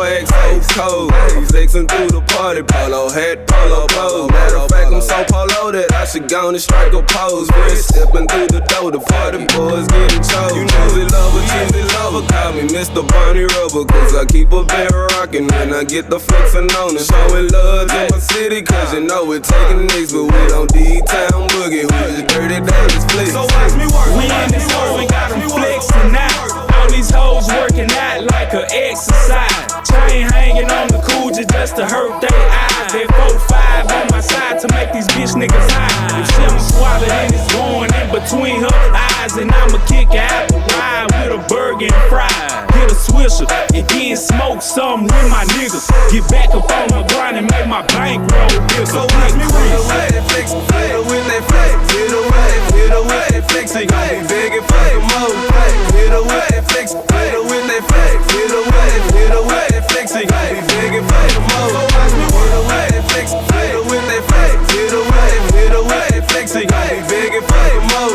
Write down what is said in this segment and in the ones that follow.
swag so cold. Flexing through the party, polo hat, polo pose. Matter of fact, I'm so polo that I should go and strike a pose. Wrist stepping through the door, the party boys getting chose. You choosy lover, call me Mr. Barney Rubber. Cause I keep a band rockin' when I get the flexin' on it. Showing love to my city, cause you know we're taking nicks. But we don't D-Town boogie, we just dirty Dallas flicks. So watch me work. We in this hole, we got them flexin' out. All these hoes working out like a exercise. Chain hanging on the coochie just to hurt they eyes. That 4-5 on my side to make these bitch niggas high. If Shelly swallow, then it's going in between her eyes. And I'ma kick her out the ride with a burger and fries. Get a swisher and then smoke something with my niggas. Get back up on my grind and make my bankroll bigger. So watch me with the way they flex, hit her with that flex. Hit her with that flex, they gon' be begging for the more. Hit her with that flex, hit her with that flex. Hit her with that flex, they gon' be begging for the more. So watch me with the way they flex, hit her with that flex. Hit her with that flex, they gon' be begging for the more.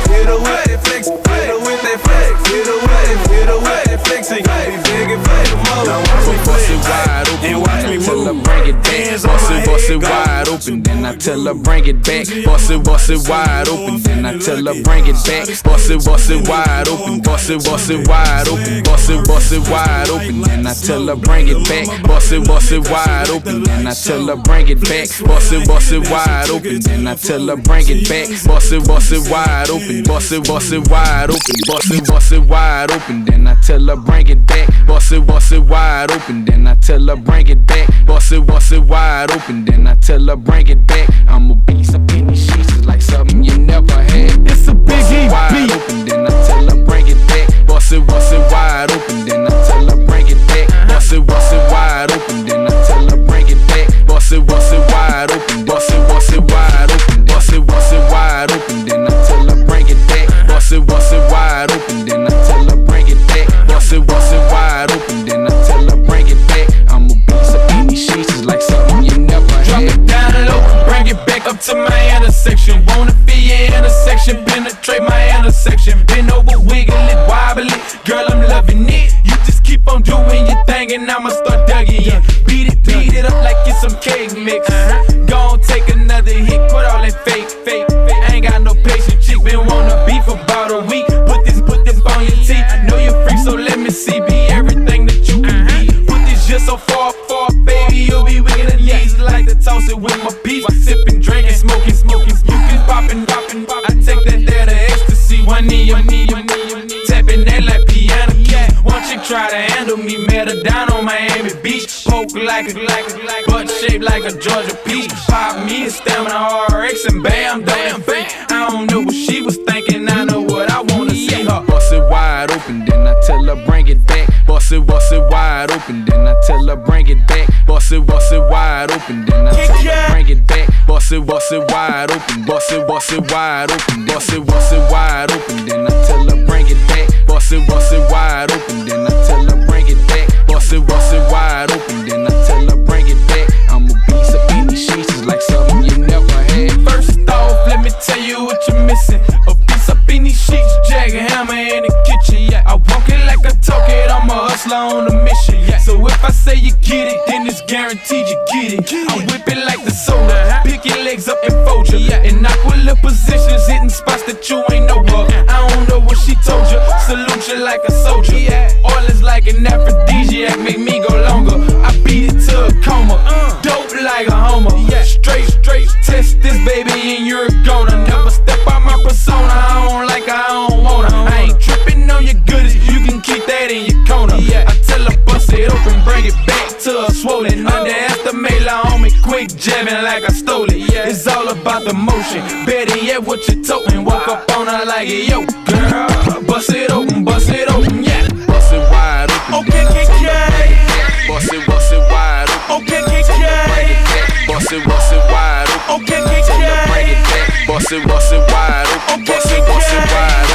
Hit her with that flex, hit her with that flex. Hit her with that flex, they gon' be begging for the more. Now watch me flex wide open and watch me move. Bring it back, bust it wide open, then I tell her bring it back. Bust it wide open, then I tell her bring it back. Bust it wide open, bust it wide open, bust it wide open, then I tell her bring it back. Bust it wide open, then I tell her bring it back. Bust it wide open, then I tell her bring it back. Bust it wide open, bust it wide open, bust it wide open, then I tell her bring it back. Bust it wide open, then I tell her bring it back. Bust it wide open, then I tell her bring it back. I'm a beast up in these sheets, it's like something you never had. It's a big wide open, then I tell her bring it back. Bust it wide open, then I tell her bring it back. Bust it wide open, then I tell her bring it back. Bust it wide open, bust it wide open, bust it wide open, then I tell her bring it back. Bust it wide open, then I tell her bring it back. Bust it wide open, then I tell her bring it back. I'm a beast up in these sheets, it's like something you never had. Drop it down low, bring it back up to my intersection. Wanna be your intersection, penetrate my intersection. Bend over, wiggle it, wobble it, girl I'm loving it. You just keep on doing your thing and I'ma start dugging it. Beat it up like it's some cake mix. Gon' take another hit, quit all that fake. I ain't got no patience, chick been wanna beef about a week. Put this on your teeth. Know you're free, so let me see. Be everything that you can be. Put this just so far, baby. You'll be wigging the knees. Like to toss it with my peach. Sipping, drinking, smoking. You can poppin'. I take that there to ecstasy. One knee, tapping that like piano keys. One chick try to handle me, met her down on Miami Beach. Poke like a butt shaped like a Georgia peach. Pop me a stamina RX and bam, damn. I don't know what she was thinking, I know what I wanna see her. Bust it wide open, then I tell her bring it back. Bust it wide open, then I tell her bring it back. Bust it wide open, then I tell her bring it back. Bust it wide open, bust it wide open, bust it wide open, then I tell her bring it back. Bust it wide open, then I tell her bring it back. Bust it wide open, then I tell her bring it back. I'm a beast up in these sheets, it's like something you never had. First off, let me tell you what you're missing. A piece up in these sheets, jackhammer in the kitchen. Yeah, I walk it like I talk it. I'm a hustler on a mission. Yeah. So if I say you get it, then it's guaranteed you get it. I whip it like the soda, pick your legs up and fold you. And knock with little positions, hitting spots that you ain't know of. I don't know what she told you. Salute you like a soldier. Oil is like an aphrodisiac, make me go longer. I beat it to a coma, dope like a homer. Straight, test this baby and you're gonna never step out my persona. I don't like her, I don't want her. I ain't tripping on your goodies, you can keep that in your corner. I tell her bust it open, bring it back to her swollen. Underestimate la homie, quick jabbing like I stole it. It's all about the motion, better yet what you toting. Walk up on her like, yo, girl, bust it open, yeah. Bust it wide open, Okay, bust it wide open. Okay, Bust it wide open. Okay, bring it back. Bust it wide open. Bust it wide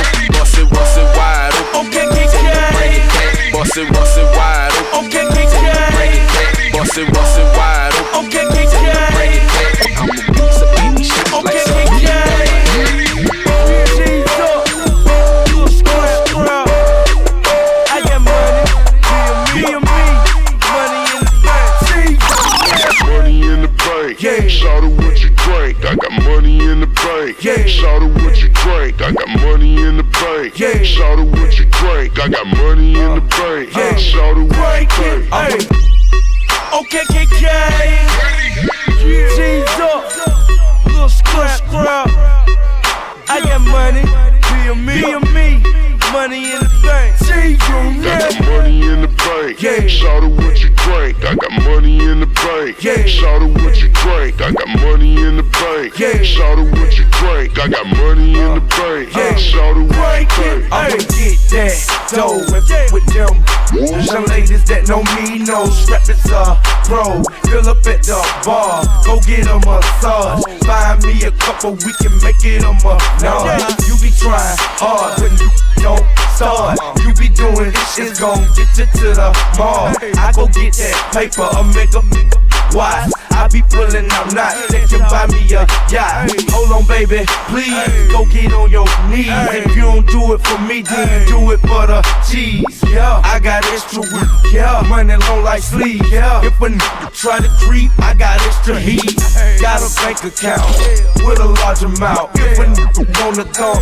open. Bust it wide open. Okay, bring it back. Bust it wide open. Okay, bring it back. Bust it wide open. Okay, bring it back. I'm a piece of any shit like something you never had. Shout out what you drink, I got money in the bank. Shout out what you drink, I got money in the bank. Shout out what you drink. Okay, G's up, little scrap. I got money, be a me, money in the bank. Got the money in the bank. Shout out what you drink, I got money in the bank. Shout out what you drink, I got money in the bank. Shout out what you drink, I got money in the bank. Shout out what you drink. I'ma get that dough and fuck with them young ladies that know me, know strap is a pro. Fill up at the bar, go get a massage. Find me a couple, we can make it a massage. You be trying hard when you don't start. You be doing this shit's gon' get you to the mall. I go get that paper, a make wise. I be pulling out knots that can buy me a yacht. Hold on, baby, please go get on your knees. If you don't do it for me, then you do it for the cheese. I got extra weed, money long like sleeves. If a try to creep, I got extra heat. Got a bank account with a large amount. If a wanna talk,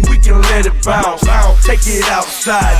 we can let it bounce. Take it outside.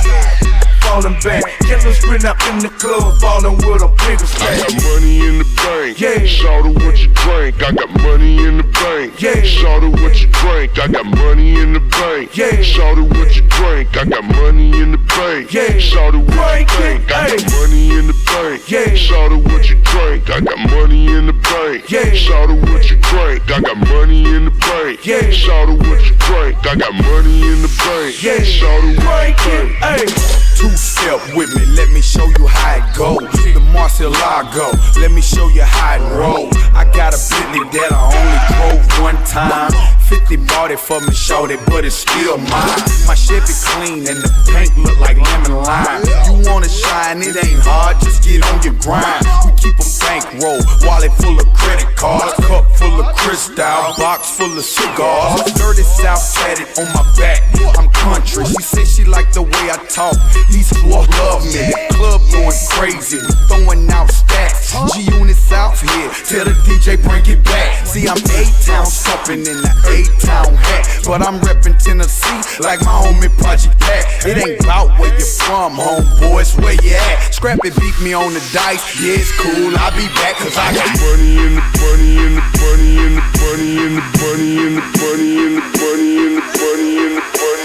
Falling back, killers sprint up in the club, falling with a bigger stack. I got money in the bank. Shout out what you drink, I got money in the bank. Shout out what you drink, I got money in the bank. Shout out what you drink, I got money in the bank. Shout out what you drink, I got money in the bank. Shout out what you drink, I got money in the bank. Shout out what you drink, I got money in the bank. Shout out what you drink, I got money in the bank. Shout out what you drink. Two-step with me, let me show you how it go. The Marcelago, let me show you how it roll. I got a Bentley that I only drove one time. 50 bought it for me, showed it, but it's still mine. My Chevy clean and the paint look like lemon lime. You wanna shine, it ain't hard, just get on your grind. We keep a bankroll, wallet full of credit cards, cup full of Cristal, box full of cigars. Dirty South tatted on my back, I'm country. She said she like the way I talk, these boys love me. The club going crazy, we throwing out stacks. G-Units out here, tell the DJ bring it back. See, I'm A-Town stomping in the A-Town hat, but I'm reppin' Tennessee like my homie Project Pat. It ain't about where you from, homeboys, where you at. Scrappy beat me on the dice, yeah, it's cool, I'll be back, cause I got money in the money in the money in the money in the money in the money in the money in the money in the money in the money in the money.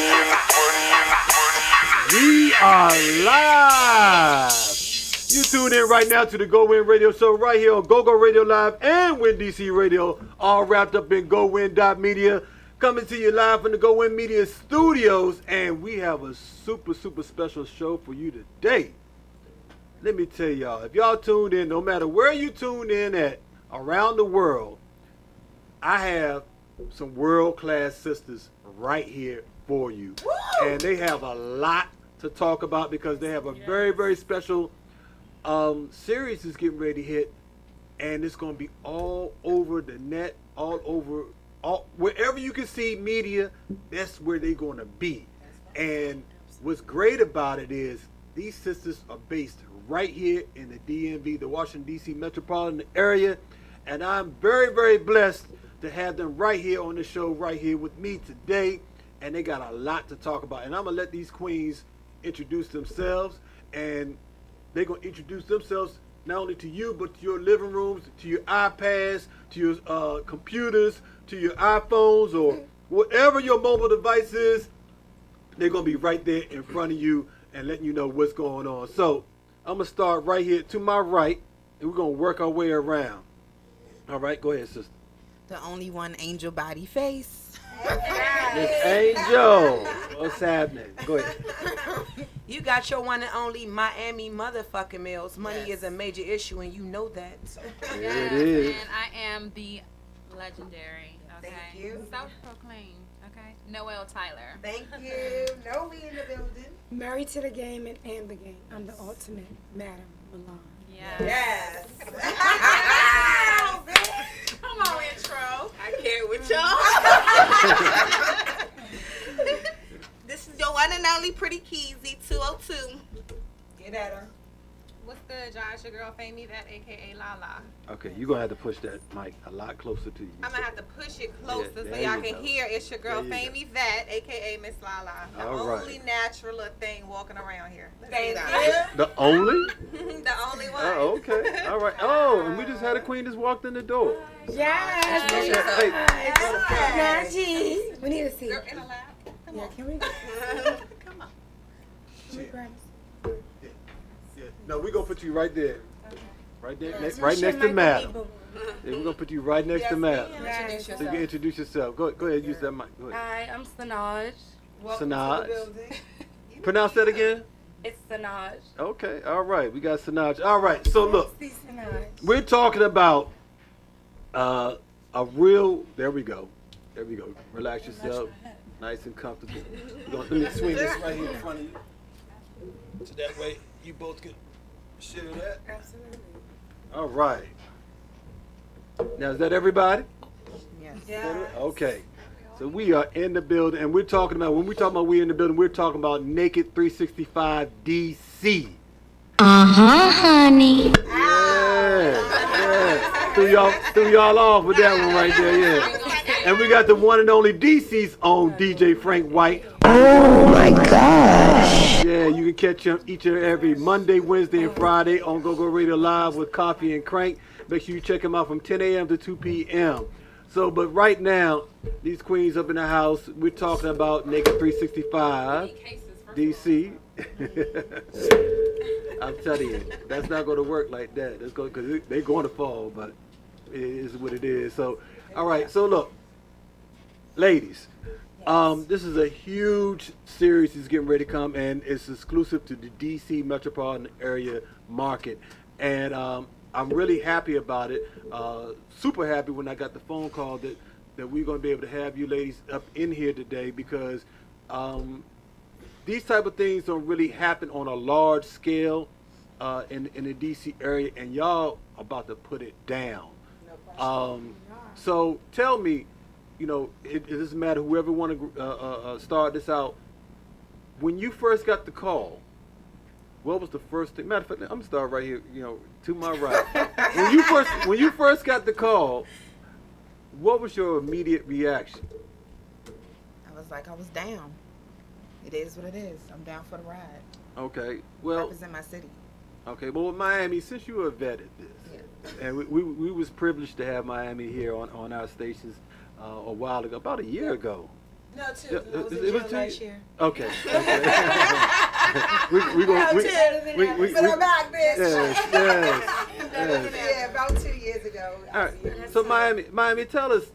We are live. You tune in right now to the GoWIN Radio Show right here on GoGo Radio Live and Win DC Radio, all wrapped up in GoWin.media, coming to you live from the GoWin Media Studios, and we have a super special show for you today. Let me tell y'all, if y'all tuned in, no matter where you tuned in at around the world, I have some world-class sisters right here for you. Woo! And they have a lot to talk about because they have a very special series is getting ready to hit, and it's going to be all over the net, all over, wherever you can see media, that's where they're going to be. And what's great about it is these sisters are based right here in the DMV, the Washington, D.C. metropolitan area, and I'm very blessed to have them right here on the show, right here with me today, and they got a lot to talk about. And I'm going to let these queens introduce themselves, and they're going to introduce themselves not only to you, but to your living rooms, to your iPads, to your computers, to your iPhones, or whatever your mobile device is. They're going to be right there in front of you and letting you know what's going on. So I'm going to start right here to my right, and we're going to work our way around. All right, go ahead, sister. The only one, Angel Body Face. Miss Angel, what's happening? Go ahead. You got your one and only Miami motherfucking Mills. Money is a major issue, and you know that. There it is. And I am the legendary, okay? Thank you. Self-proclaimed, okay? Noelle Tyler. Thank you. No, we in the building. Married to the game and the game. I'm the ultimate Madam Milan. Yes. Come on, intro. I can't with y'all. This is your one and only Pretty Keezy 202. Get at her. What's good? apologize. Your girl Famey that, aka Lala. Okay, you're gonna have to push that mic a lot closer to you. I'm gonna have to push it closer Yeah, so there y'all you can go. hear. It's your girl There you Famey that, aka Miss Lala. The All right. only natural thing walking around here. Thank The only? The only one. Oh, okay. All right. Oh, and we just had a queen just walked in the door. Yes. Hey, Najee. We need a seat. Girl, in a lap. Come Yeah, on. can we? Come on. Can we grab yeah. No, we're gonna put you right there. Right there, this? right next to Madam. People. Yeah, we're gonna put you right next to Madam. Yes. So you can introduce yourself. Go ahead, use that mic. Go ahead. Hi, I'm Sanaj. Sanaj. Pronounce that again. It's Sanaj. Okay, all right. We got Sanaj. All right, so look, See Sinaj. we're talking about a real. There we go. There we go. Relax yourself, nice and comfortable. Let me swing this right here in front of you, so that way you both can share that. Absolutely. All right. Now is that everybody? Yeah. Okay. So we are in the building, and we're talking about, when we talk about we in the building, we're talking about Naked 365 DC. Honey. Yeah. Threw y'all off with that one right there, yeah. And we got the one and only DC's own DJ Frank White. Oh my gosh. Yeah, you can catch him each and every Monday, Wednesday, and Friday on GoGo Radio Live with Coffee and Crank. Make sure you check him out from 10 a.m. to 2 p.m. So, but right now, these queens up in the house, we're talking about Naked 365, DC. I'm telling you, that's not going to work like that. That's going because they're going to fall, but it is what it is. So, all right. So look, ladies, this is a huge series that's getting ready to come, and it's exclusive to the DC metropolitan area market, and I'm really happy about it. Super happy when I got the phone call that we're going to be able to have you ladies up in here today, because these type of things don't really happen on a large scale in the DC area, and y'all about to put it down. So tell me, it doesn't matter, whoever want to start this out. When you first got the call, what was the first thing? Matter of fact, I'm gonna start right here, to my right. when you first got the call, what was your immediate reaction? I was down. It is what it is. I'm down for the ride. Okay, well, Represent my city. okay, well, with Miami, since you were vetted this, and we was privileged to have Miami here on our stations a while ago, about a year ago. No, two. Yeah, I was it in was jail 2 last year. Okay. But I'm back, bitch. Yes. Yeah, about 2 years ago. All right. So Miami, tell us,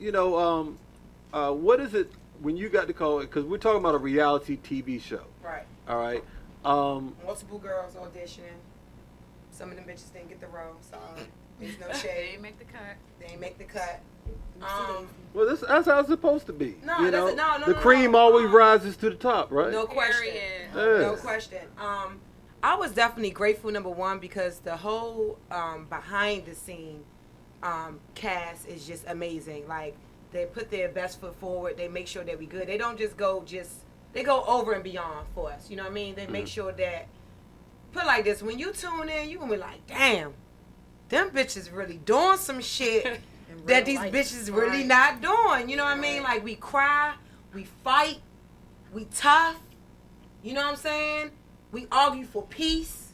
what is it when you got the call? Because we're talking about a reality TV show. Right. All right. Multiple girls auditioning. Some of them bitches didn't get the role, so there's no They shade. didn't make the cut. They didn't make the cut. Well, that's how it's supposed to be. No, that's no. The cream always rises to the top, right? No question. Period. No Yes. question. I was definitely grateful, number one, because the whole behind the scene cast is just amazing. Like, they put their best foot forward. They make sure that we good. They don't they go over and beyond for us. You know what I mean? They make sure that, put it like this, when you tune in, you gonna be like, damn, them bitches really doing some shit that these bitches really not doing. You know what I mean? Like, we cry, we fight, we tough. You know what I'm saying? We argue for peace,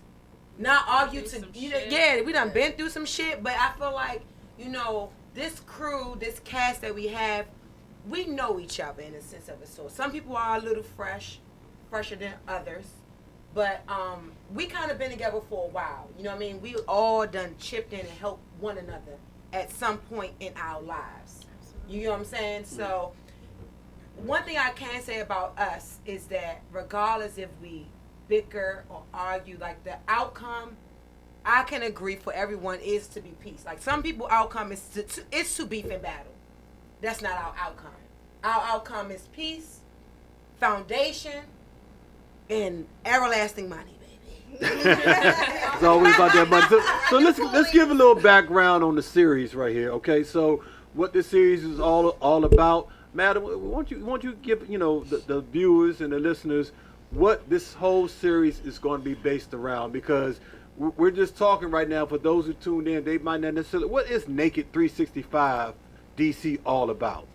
not argue to, yeah, we done been through some shit, but I feel like, this crew, this cast that we have, we know each other in a sense of it. So some people are a little fresher than others, but we kind of been together for a while. You know what I mean? We all done chipped in and helped one another at some point in our lives. You know what I'm saying? So one thing I can say about us is that regardless if we bicker or argue, like, the outcome, I can agree for everyone is to be peace. Like, some people outcome is to beef and battle. That's not our outcome. Our outcome is peace, foundation, and everlasting money, baby. It's always about that money. So let's give a little background on the series right here, okay? So what this series is all about, Madam, won't you give the viewers and the listeners what this whole series is going to be based around? Because we're just talking right now. For those who tuned in, they might not necessarily. What is Naked 365 DC all about?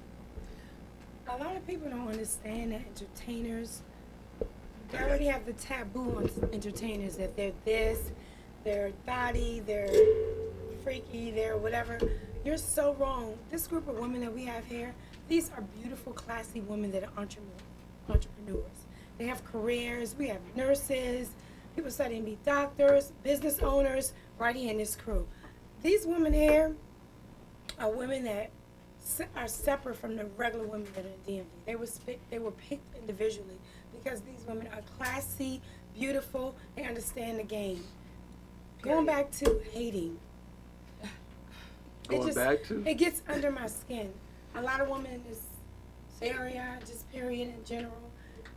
A lot of people don't understand that entertainers, they already have the taboo on entertainers that they're this, they're thotty, they're freaky, they're whatever. You're so wrong. This group of women that we have here, these are beautiful, classy women that are entrepreneurs. They have careers. We have nurses, people studying to be doctors, business owners, right here in this crew. These women here are women that are separate from the regular women that are in DMV. They were picked individually because these women are classy, beautiful, they understand the game. Going back to hating. It gets under my skin. A lot of women in this area, just period in general,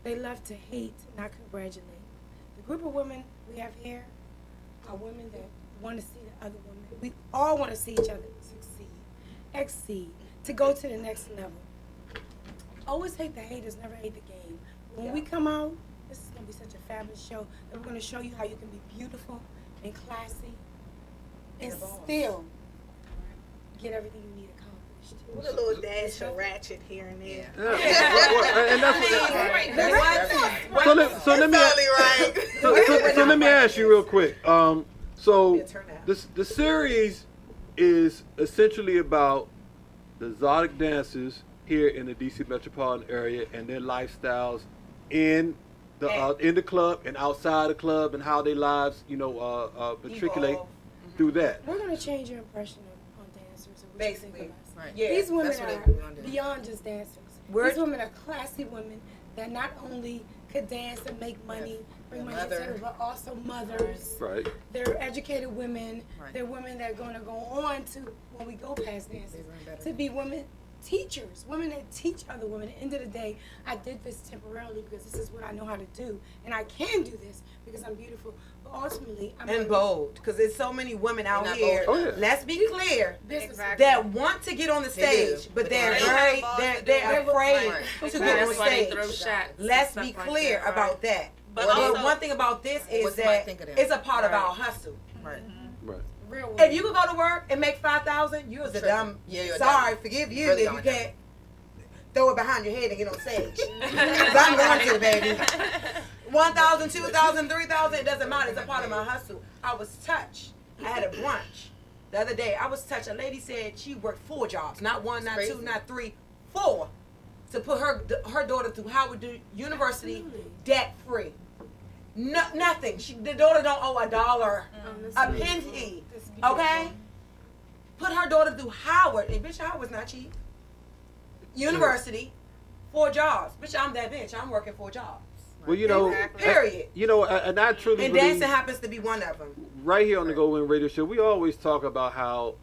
they love to hate, not congratulate. The group of women we have here are women that want to see the other women. We all want to see each other succeed, exceed, to go to the next level. Always hate the haters, never hate the game. When we come out, this is going to be such a fabulous show that we're going to show you how you can be beautiful and classy and still get everything you need accomplished. With a little dash of ratchet here and there. And that's so let me ask you real quick. So the series is essentially about the exotic dancers here in the DC metropolitan area and their lifestyles in the club and outside the club and how their lives, matriculate through that. We're going to change your impression on dancers. Basically. Right. Yeah, these women are beyond just dancers. These women are classy women that not only could dance and make money, bring money to the table, but also mothers. Right. They're educated women. Right. They're women that are going to go on to, when we go past dancing, to be women teachers, women that teach other women. At the end of the day, I did this temporarily because this is what I know how to do, and I can do this because I'm beautiful. But ultimately, I'm bold, because there's so many women out here. Let's be clear, Exactly. that want to get on the stage, but they're afraid to get on stage. Let's be clear about that. But one thing about this is that it's a part of our hustle. Right. If you could go to work and make $5,000, you're a dumb. Forgive you really that you can't throw it behind your head and get on stage. Because I'm going to, baby. 1,000, 2,000, 3,000, it doesn't matter. It's a part of my hustle. I was touched. I had a brunch the other day. I was touched. A lady said she worked 4 jobs, not 1, not 2, not 3, 4, to put her daughter through Howard University debt free. No, nothing. The daughter don't owe $1, a penny. Okay? Put her daughter through Howard. And bitch, Howard's not cheap. University, 4 jobs. Bitch, I'm that bitch. I'm working 4 jobs. Well, period. And I truly and believe, dancing happens to be one of them. Right here on the GoWIN radio show, we always talk about how,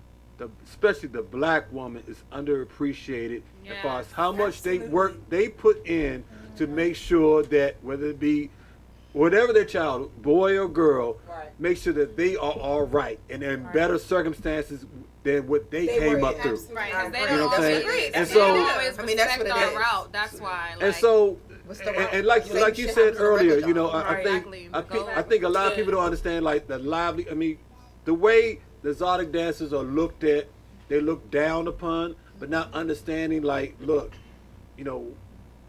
especially the black woman, is underappreciated as far as how much they put in to make sure that whether it be whatever their child, boy or girl, make sure that they are all right and in better circumstances than what they came up through. Right, you know what I'm saying? And so, that's what it is. Route. That's why. And so, and like you said earlier, I think a lot of people don't understand like the way the exotic dancers are looked at, they look down upon, but not understanding like, look,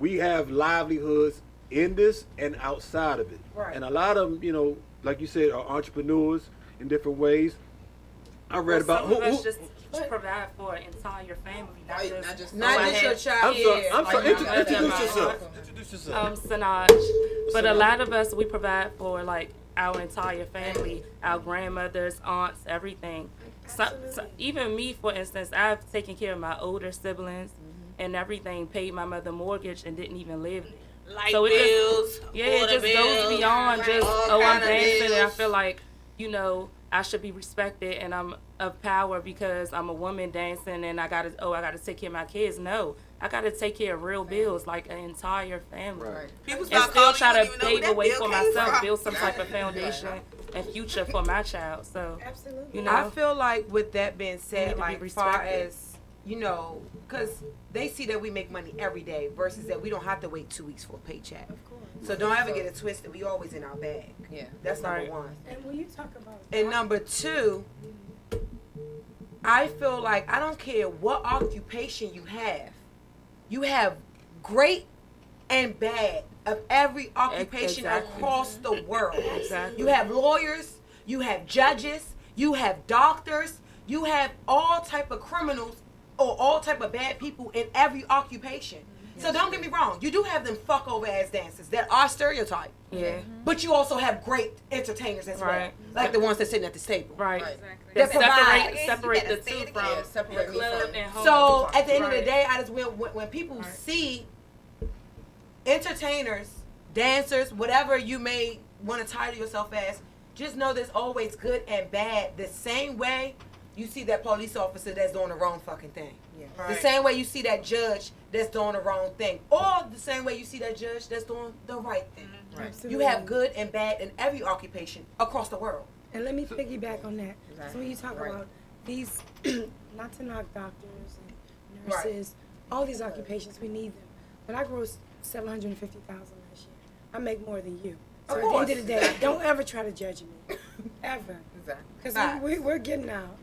we have livelihoods in this and outside of it. Right. And a lot of them, like you said, are entrepreneurs in different ways. I read about some of us just provide for an entire family, not just your child. I'm sorry. Introduce yourself. Sanaj. But a lot of us, we provide for like our entire family, our grandmothers, aunts, everything. So even me, for instance, I've taken care of my older siblings and everything, paid my mother mortgage and didn't even live there. Light bills, it just goes beyond just, I'm dancing and I feel like, I should be respected and I'm of power because I'm a woman dancing and I gotta take care of my kids. No, I gotta take care of real bills, like an entire family. Right. And still try to pave a way for myself, build some type of foundation and future for my child. So, I feel like with that being said, like as far as you know, because they see that we make money every day versus that we don't have to wait 2 weeks for a paycheck. Of course. So don't ever get it twisted. We always in our bag. Yeah. That's number one. And when you talk about And number two, I feel like I don't care what occupation you have great and bad of every occupation across the world. Exactly. You have lawyers, you have judges, you have doctors, you have all type of criminals or all type of bad people in every occupation. So don't get me wrong, you do have them fuck over ass dancers that are stereotyped. Yeah. But you also have great entertainers as well. Like the ones that sitting at this table. Right. Exactly. That provide. Separate the two from separate the club and home. So at the end of the day, I just when people see entertainers, dancers, whatever you may want to title yourself as, just know there's always good and bad. The same way you see that police officer that's doing the wrong fucking thing. Yeah. The same way you see that judge that's doing the wrong thing. Or the same way you see that judge that's doing the right thing. Right. You have good and bad in every occupation across the world. And let me piggyback on that. So when you talk about these, not to knock doctors and nurses, all these occupations, we need them. But I grossed $750,000 last year. I make more than you. So at the end of the day, don't ever try to judge me. Ever. Because we're getting out.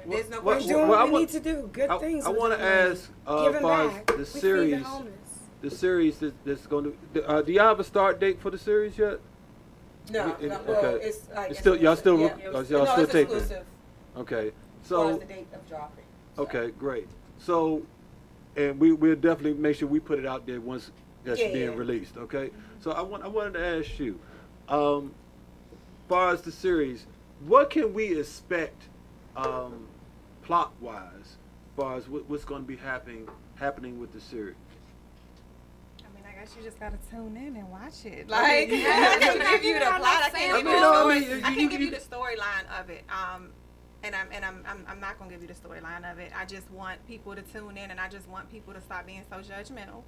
There's no Well, we're doing well, what we need to do. Good things. I want to ask, Giving far back. as the We feed series, the homeless. that's going to. Do y'all have a start date for the series yet? No, okay. It's like it's still y'all still it's still taping. Exclusive. Okay, So so the date of dropping. okay, great. So, and we'll definitely make sure we put it out there once that's being released. Okay. So I wanted to ask you, far as the series, what can we expect, plot wise, far as what's going to be happening with the series? I guess you just gotta tune in and watch it. Like, I can give you the plot. I can't give you the storyline of it. And I'm not gonna give you the storyline of it. I just want people to tune in, and I just want people to stop being so judgmental.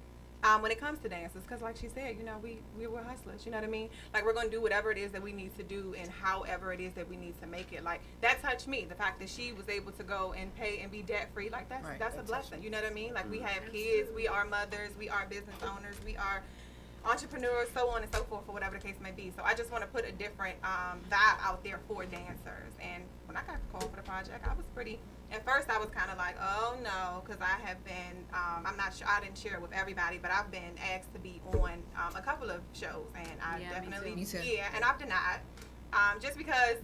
When it comes to dances, because like she said, you know, we're hustlers, you know what I mean? Like, we're going to do whatever it is that we need to do and however it is that we need to make it. Like, that touched me, the fact that she was able to go and pay and be debt free, like that's a blessing, you know what I mean? Like, we have kids, we are mothers, we are business owners, we are entrepreneurs, so on and so forth, for whatever the case may be. So I just want to put a different vibe out there for dancers. And when I got called for the project, I was pretty... At first, I was kind of like, oh, no, because I have been, I'm not sure, I didn't share it with everybody, but I've been asked to be on a couple of shows, and I definitely, me too. And I've denied, just because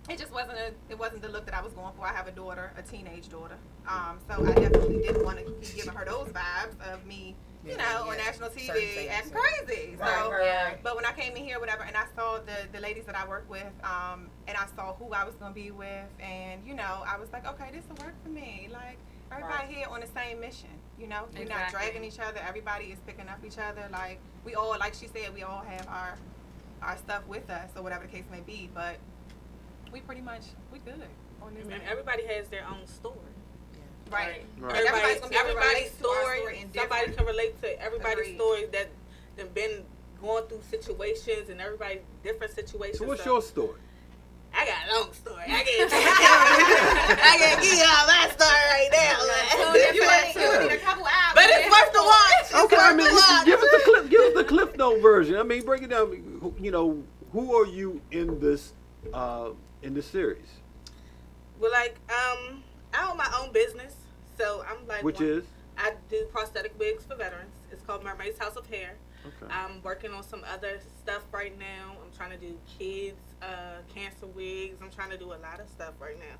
it just wasn't the look that I was going for. I have a daughter, a teenage daughter, so I definitely didn't want to keep giving her those vibes of me, you know, on national TV acting crazy. But when I came in here, whatever, and I saw the ladies that I work with, and I saw who I was going to be with, and, you know, I was like, okay, this will work for me. Like, everybody here on the same mission, you know? We're not dragging each other. Everybody is picking up each other. Like, we all, like she said, we all have our stuff with us, or whatever the case may be, but we pretty much, we good on this. And everybody has their own story. Right. Everybody's story, and somebody can relate to everybody's story that they've been going through situations, and everybody different situations. So what's your story? I got a long story. I can't give you all my story right now. You need a couple hours. But it's worth the watch. Okay, I mean, give us the Cliff Note version. I mean, break it down. You know, who are you in this series? Well, like, I own my own business, so I'm like, I do prosthetic wigs for veterans. It's called Mermaid's House of Hair. Okay. I'm working on some other stuff right now. I'm trying to do kids, cancer wigs. I'm trying to do a lot of stuff right now.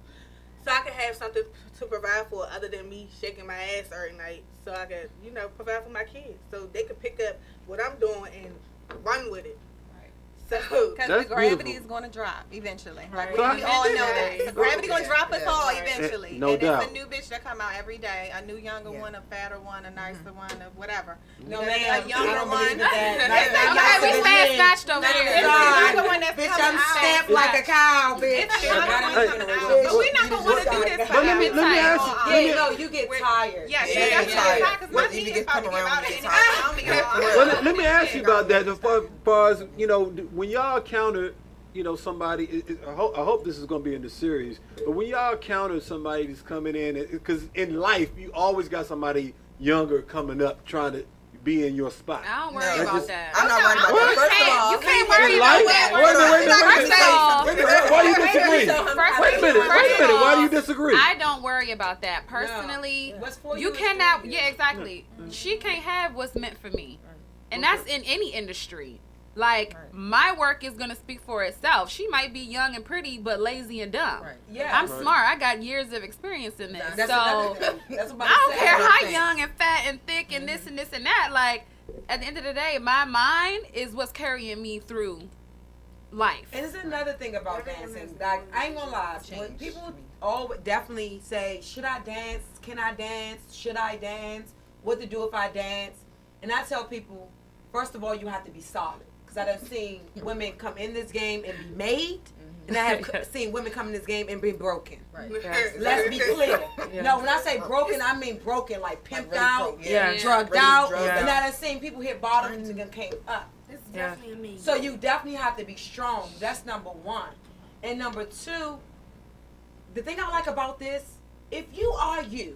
So I can have something to provide for other than me shaking my ass every night. So I can, you know, provide for my kids. So they can pick up what I'm doing and run with it. So, because the gravity is going to drop eventually. Like, we all know that. The gravity going to drop us all eventually. No doubt. It's a new bitch that come out every day. A new younger one, a fatter one, a nicer one, a whatever. No, man, a younger one. We fast scotched over here. Bitch, I'm stamped like a cow, bitch. But we're not going to want to do this But let me ask you. No, you get tired. Yeah, she gets tired. Because my knee is about to give out at any time. Well, let me ask you about that. As far as, you know, when y'all counter, you know, somebody, I hope this is going to be in the series, but when y'all encounter somebody that's coming in, because in life, you always got somebody younger coming up trying to be in your spot. I don't worry about that. I'm not worried about that. First of all, you can't worry life? about that. Wait a minute. Why do you disagree? Wait a minute. Why do you disagree? I don't worry about that. Personally, you cannot, exactly. She can't have what's meant for me. And that's in any industry. Like, my work is going to speak for itself. She might be young and pretty, but lazy and dumb. Right. Yeah. I'm smart. I got years of experience in this. That's so, that's what I don't care how young and fat and thick and this and this and that. Like, at the end of the day, my mind is what's carrying me through life. And there's another thing about dancing. Like, I ain't gonna lie. When people definitely say, should I dance? Can I dance? Should I dance? What to do if I dance? And I tell people, first of all, you have to be solid. Because I done seen women come in this game and be made, and I have seen women come in this game and be broken. Right. Yes. Let's be clear. Yeah. No, when I say broken, I mean broken, like pimped out, drugged Really out. drugged And out. I done seen people hit bottom and then came up. It's definitely amazing. So you definitely have to be strong. That's number one. And number two, the thing I like about this, if you are you,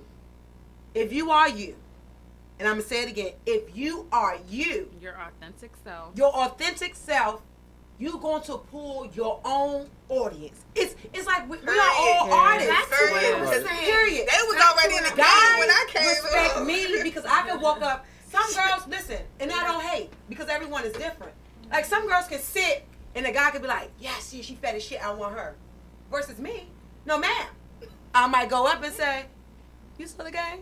and I'm going to say it again, if you are you, Your authentic self, you're going to pull your own audience. It's like we are all artists. That's what I was saying. Period. They was already in the game when I came. Respect me because I can walk up. Some girls, listen, and I don't hate because everyone is different. Like some girls can sit and the guy could be like, yeah, see, she fat as shit, I want her. Versus me, no ma'am. I might go up and say, you still the game?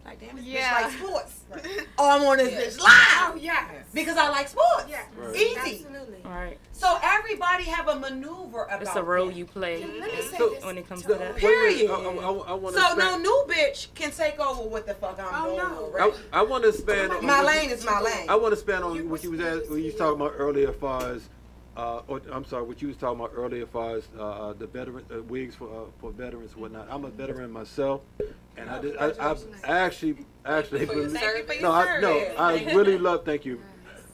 Like, damn, this bitch like sports. Right. Oh, I'm on this bitch live. Oh, yeah. Because I like sports. Yeah. Right. Easy. Absolutely. All right. So everybody have a maneuver about It's a role that. you play Let me say So- this. when it comes to that. Period. I want to So no new bitch can take over what the fuck I'm doing. no. Right? I want to expand on My lane is my lane. I want to expand on what you was talking about earlier, as far as, what you was talking about earlier, as far as the veteran wigs for veterans and whatnot. I'm a veteran myself, and I actually I really love. Thank you,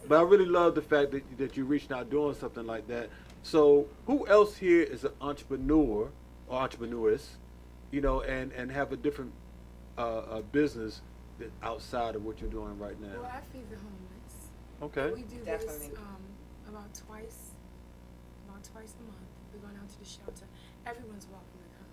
but I really love the fact that you reached out doing something like that. So who else here is an entrepreneur or entrepreneuress, you know, and have a different business that outside of what you're doing right now? Well, I feed the homeless. Okay. We do Definitely. this about twice a month. We're going out to the shelter. Everyone's welcome to come.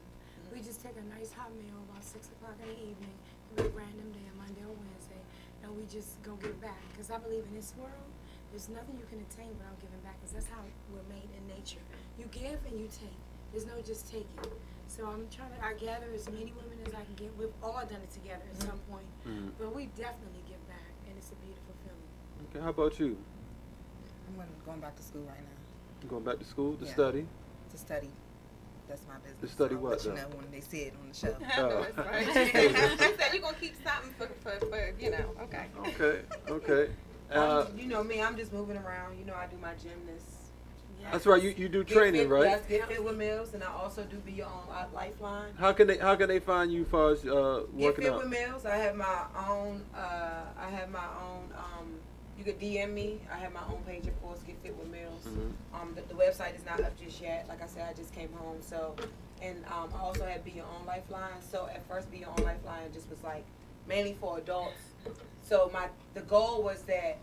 We just take a nice hot meal about 6 o'clock in the evening, every random day, Monday or Wednesday, and we just go give back. Because I believe in this world, there's nothing you can attain without giving back. Because that's how we're made in nature. You give and you take. There's no just taking. So I gather as many women as I can get. We've all done it together at some point. But we definitely give back, and it's a beautiful feeling. Okay. How about you? I'm going back to school right now. You going back to school to Yeah. study? To study. That's my business. To study I'll what, let you though? know when they see it on the show. She said you're going to keep something for, you know, okay. Okay. You know me, I'm just moving around. You know, I do my gymnast. That's right. You do training, right? Yes, Get Fit with Mills, and I also do Be Your Own Lifeline. How can they find you as far as Get working Fit out? with Mills. I have my own. You could DM me. I have my own page, of course. Get Fit with Mills. The website is not up just yet. Like I said, I just came home. So, and I also have Be Your Own Lifeline. So at first, Be Your Own Lifeline just was like mainly for adults. So the goal was that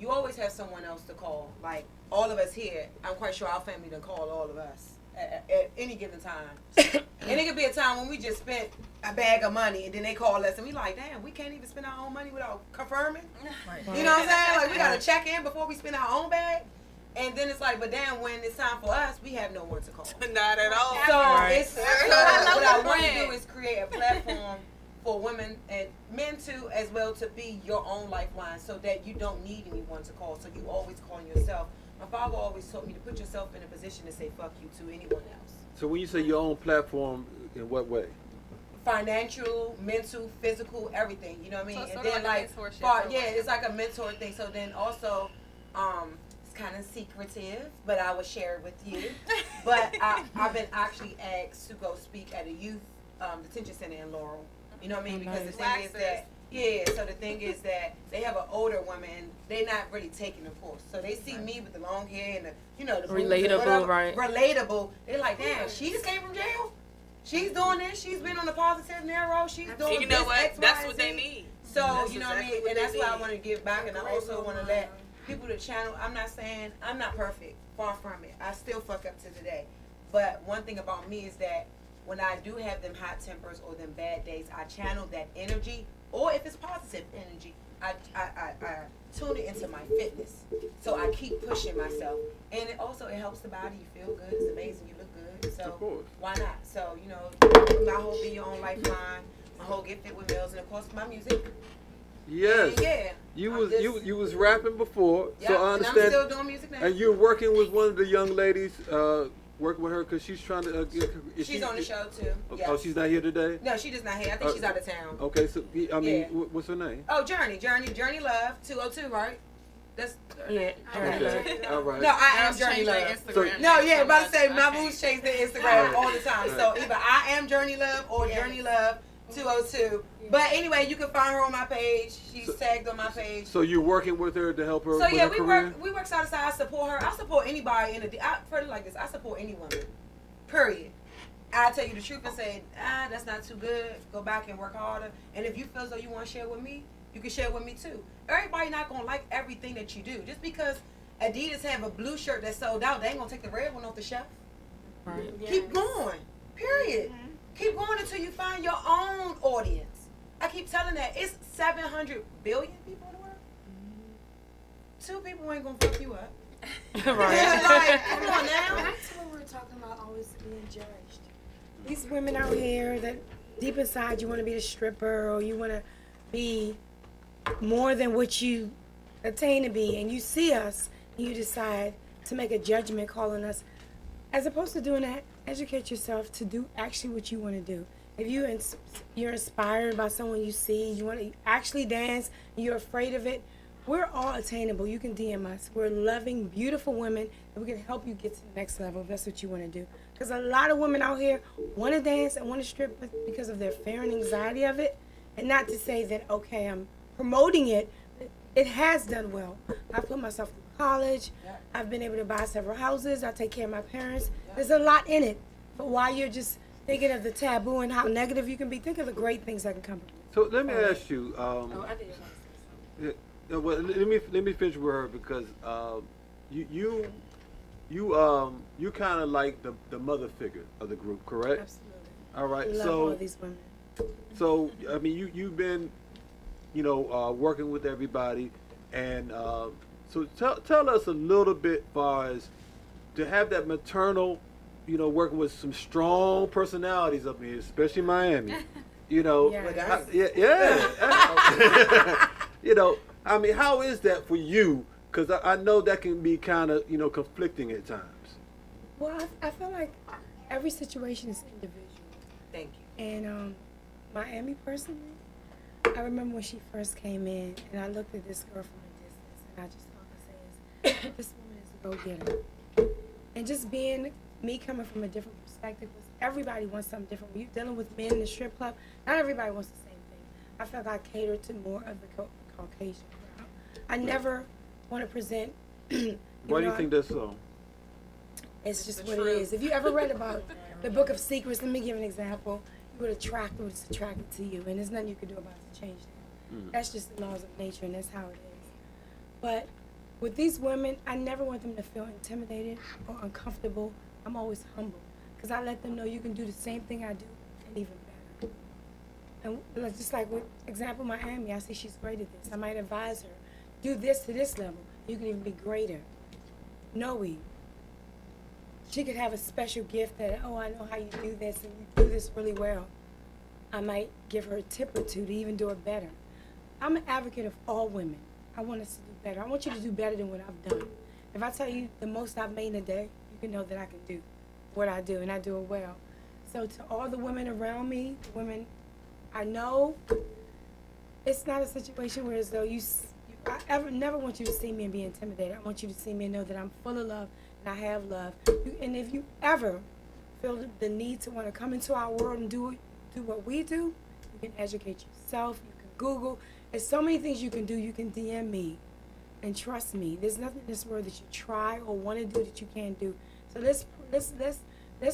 you always have someone else to call. Like all of us here, I'm quite sure our family done called all of us at any given time. And it could be a time when we just spent a bag of money and then they call us and we like, damn, we can't even spend our own money without confirming. Right. You know what I'm saying? Like we gotta check in before we spend our own bag. And then it's like, but damn, when it's time for us, we have no one to call. Not at all. So it's what I want to brand. do is create a platform for women and men too, as well, to be your own lifeline, so that you don't need anyone to call. So you always call yourself. My father always told me to put yourself in a position to say fuck you to anyone else. So when you say your own platform, in what way? Financial, mental, physical, everything. You know what I mean? So and sort then of like a mentorship it's like a mentor thing. So then also, it's kind of secretive, but I will share it with you. But I've been actually asked to go speak at a youth detention center in Laurel. You know what I mean? Because the thing is that Yeah, so the thing is that they have an older woman, and they're not really taking the course. So they see me with the long hair and the, you know, the boobs and Relatable, whatever. right. Relatable. They're like, damn, she just came from jail? She's doing this. She's been on the positive narrow. She's doing you know this, what? X, That's Y, what and they Z. need. So, That's you know what I exactly mean? what And they that's why I need. want to give back, and I also want to let people to channel. I'm not saying I'm not perfect. Far from it. I still fuck up to today. But one thing about me is that when I do have them hot tempers or them bad days, I channel that energy, or if it's positive energy, I tune it into my fitness. So I keep pushing myself. And it also, it helps the body. You feel good. It's amazing. You look good. So why not? So, you know, my whole Be Your Own Lifeline, my whole Get Fit with Meals, and of course my music. Yes. And yeah. You was rapping before, so I understand. And I'm still doing music now. And you're working with one of the young ladies, working with her because she's trying to. She's on the show too. Okay. Oh, she's not here today? No, she's just not here. I think she's out of town. Okay, so I mean, what's her name? Oh, Journey Love 202, right? That's Journey Love. All right. No, I am Journey Love. No, yeah, about to say my moves change their Instagram all the time. So either I am Journey Love or Journey Love 202. But anyway, you can find her on my page. She's tagged on my page. So you're working with her to help her. So with yeah, her career? we work side to side. I support her. I support anybody I put it like this. I support any woman. Period. I tell you the truth and say, that's not too good. Go back and work harder. And if you feel as though you want to share with me, you can share with me too. Everybody not gonna like everything that you do. Just because Adidas have a blue shirt that's sold out, they ain't gonna take the red one off the shelf. Right. Keep going. Period. Keep going until you find your own audience. I keep telling that it's 700 billion people in the world. 2 people ain't gonna fuck you up. Right. Like, come on now. That's what we're talking about, always being judged. These women out here that deep inside you want to be a stripper or you want to be more than what you attain to be, and you see us and you decide to make a judgment calling us, as opposed to doing that, educate yourself to do actually what you want to do. If you're inspired by someone you see, you want to actually dance, and you're afraid of it, we're all attainable. You can DM us. We're loving, beautiful women, and we can help you get to the next level if that's what you want to do. Because a lot of women out here want to dance and want to strip because of their fear and anxiety of it. And not to say that, okay, I'm promoting it. It has done well. I put myself through college. I've been able to buy several houses. I take care of my parents. There's a lot in it. But while you're just thinking of the taboo and how negative you can be, think of the great things that can come from it. So let me ask you. I did. Well, let me finish with her because you kind of like the mother figure of the group, correct? Absolutely. All right. Love so all these women. So I mean, you've been, working with everybody, and so tell us a little bit, far as to have that maternal, working with some strong personalities up here, especially Miami. Yeah. I mean, how is that for you? Because I know that can be kind of, conflicting at times. Well, I feel like every situation is individual. Thank you. And Miami personally, I remember when she first came in, and I looked at this girl from a distance, and I just thought, this woman is a go-getter. And just being me coming from a different perspective, was everybody wants something different. When you're dealing with men in the strip club, not everybody wants the same thing. I felt like I catered to more of the Caucasian crowd. I never want to present. Why do you think that's so? It's just what it is. If you ever read about the Book of Secrets, let me give an example. You would attract what's attracted to you, and there's nothing you can do about it to change that. That's just the laws of nature, and that's how it is. But with these women, I never want them to feel intimidated or uncomfortable. I'm always humble, because I let them know you can do the same thing I do, and even better. And just like with example Miami, I see she's great at this. I might advise her, do this to this level. You can even be greater. Noe, she could have a special gift that, I know how you do this, and you do this really well. I might give her a tip or two to even do it better. I'm an advocate of all women. I want us to do better. I want you to do better than what I've done. If I tell you the most I've made in a day, you can know that I can do what I do, and I do it well. So to all the women around me, women I know, it's not a situation where as though I never want you to see me and be intimidated. I want you to see me and know that I'm full of love and I have love. And if you ever feel the need to want to come into our world and do what we do, you can educate yourself, you can Google. There's so many things you can do. You can DM me, and trust me, there's nothing in this world that you try or want to do that you can't do. So let's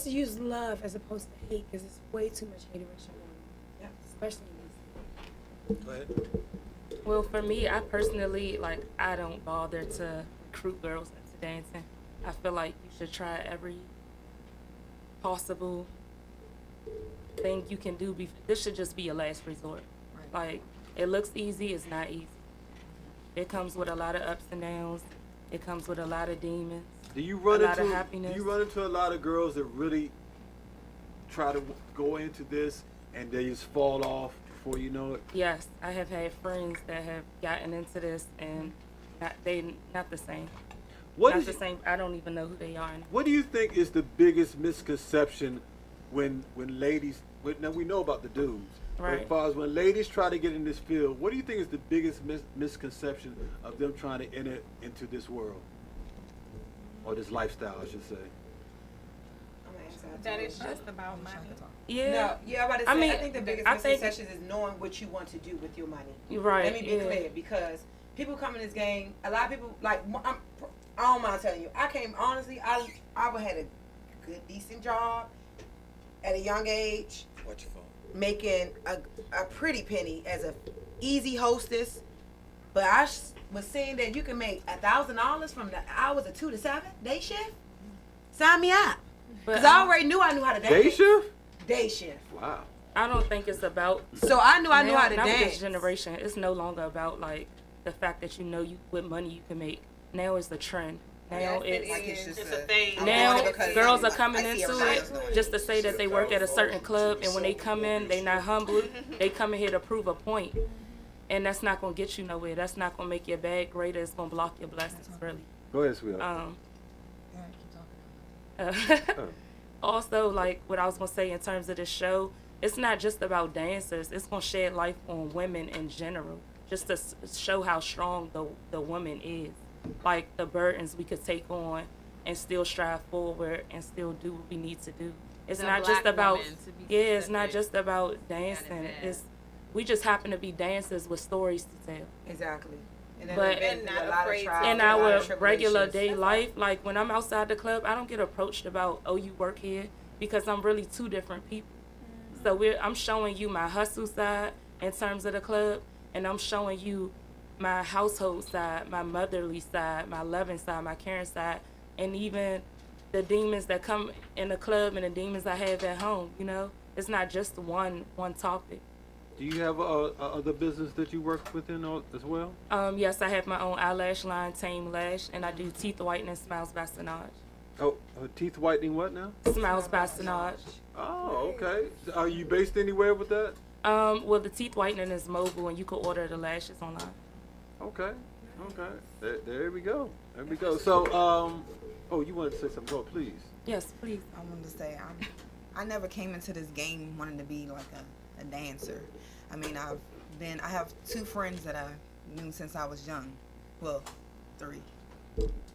use love as opposed to hate, because it's way too much hateration going on, especially in this. Go ahead. Well, for me, I personally, like, I don't bother to recruit girls into dancing. I feel like you should try every possible thing you can do. This should just be a last resort. Right. Like, it looks easy, it's not easy. It comes with a lot of ups and downs. It comes with a lot of demons. Do you run a into lot of happiness. Do you run into a lot of girls that really try to go into this and they just fall off before you know it? Yes, I have had friends that have gotten into this and not the same. Not the same. I don't even know who they are anymore. What do you think is the biggest misconception when ladies? Now we know about the dudes. Right. But as far as when ladies try to get in this field, what do you think is the biggest misconception of them trying to enter into this world or this lifestyle, I should say? That it's just about money. Yeah. No, yeah, I'm about to say, I think the biggest I think- misconception is knowing what you want to do with your money. Right, Let me be yeah. clear, because people come in this game, a lot of people, like, I don't mind telling you, I came, honestly, I had a good, decent job at a young age. What's your phone? Making a pretty penny as a easy hostess, but I was seeing that you can make $1,000 from the hours of 2 to 7 day shift. Sign me up, because I already knew I knew how to dance. Day shift? Day shift. Wow. I don't think it's about. So I knew how to now with dance. this generation, it's no longer about like the fact that you know what money you can make. Now it's the trend. Now it's a thing. Now girls are coming into it just to say that they work at a certain club, and when they come in, they not humble. They come in here to prove a point, and that's not gonna get you nowhere. That's not gonna make your bag greater. It's gonna block your blessings, really. Go ahead, sweetheart. Also, like what I was gonna say in terms of this show, it's not just about dancers. It's gonna shed light on women in general, just to show how strong the woman is. Like the burdens we could take on and still strive forward and still do what we need to do. It's not just about it's not just about dancing. It's we just happen to be dancers with stories to tell. Exactly. But in our regular day life, like when I'm outside the club, I don't get approached about, oh, you work here, because I'm really two different people. So I'm showing you my hustle side in terms of the club, and I'm showing you my household side, my motherly side, my loving side, my caring side, and even the demons that come in the club and the demons I have at home. You know, it's not just one topic. Do you have other business that you work within as well? Yes, I have my own eyelash line, Tame Lash, and I do teeth whitening, Smiles by Sinaj. Oh, teeth whitening what now? Smiles by Sinaj. Oh, okay. Are you based anywhere with that? Well, the teeth whitening is mobile, and you can order the lashes online. Okay. There we go. There we go. So, oh, you wanted to say something? Go, please. Yes, please. I wanted to say, I never came into this game wanting to be like a dancer. I mean, I have 2 friends that I knew since I was young. Well, 3.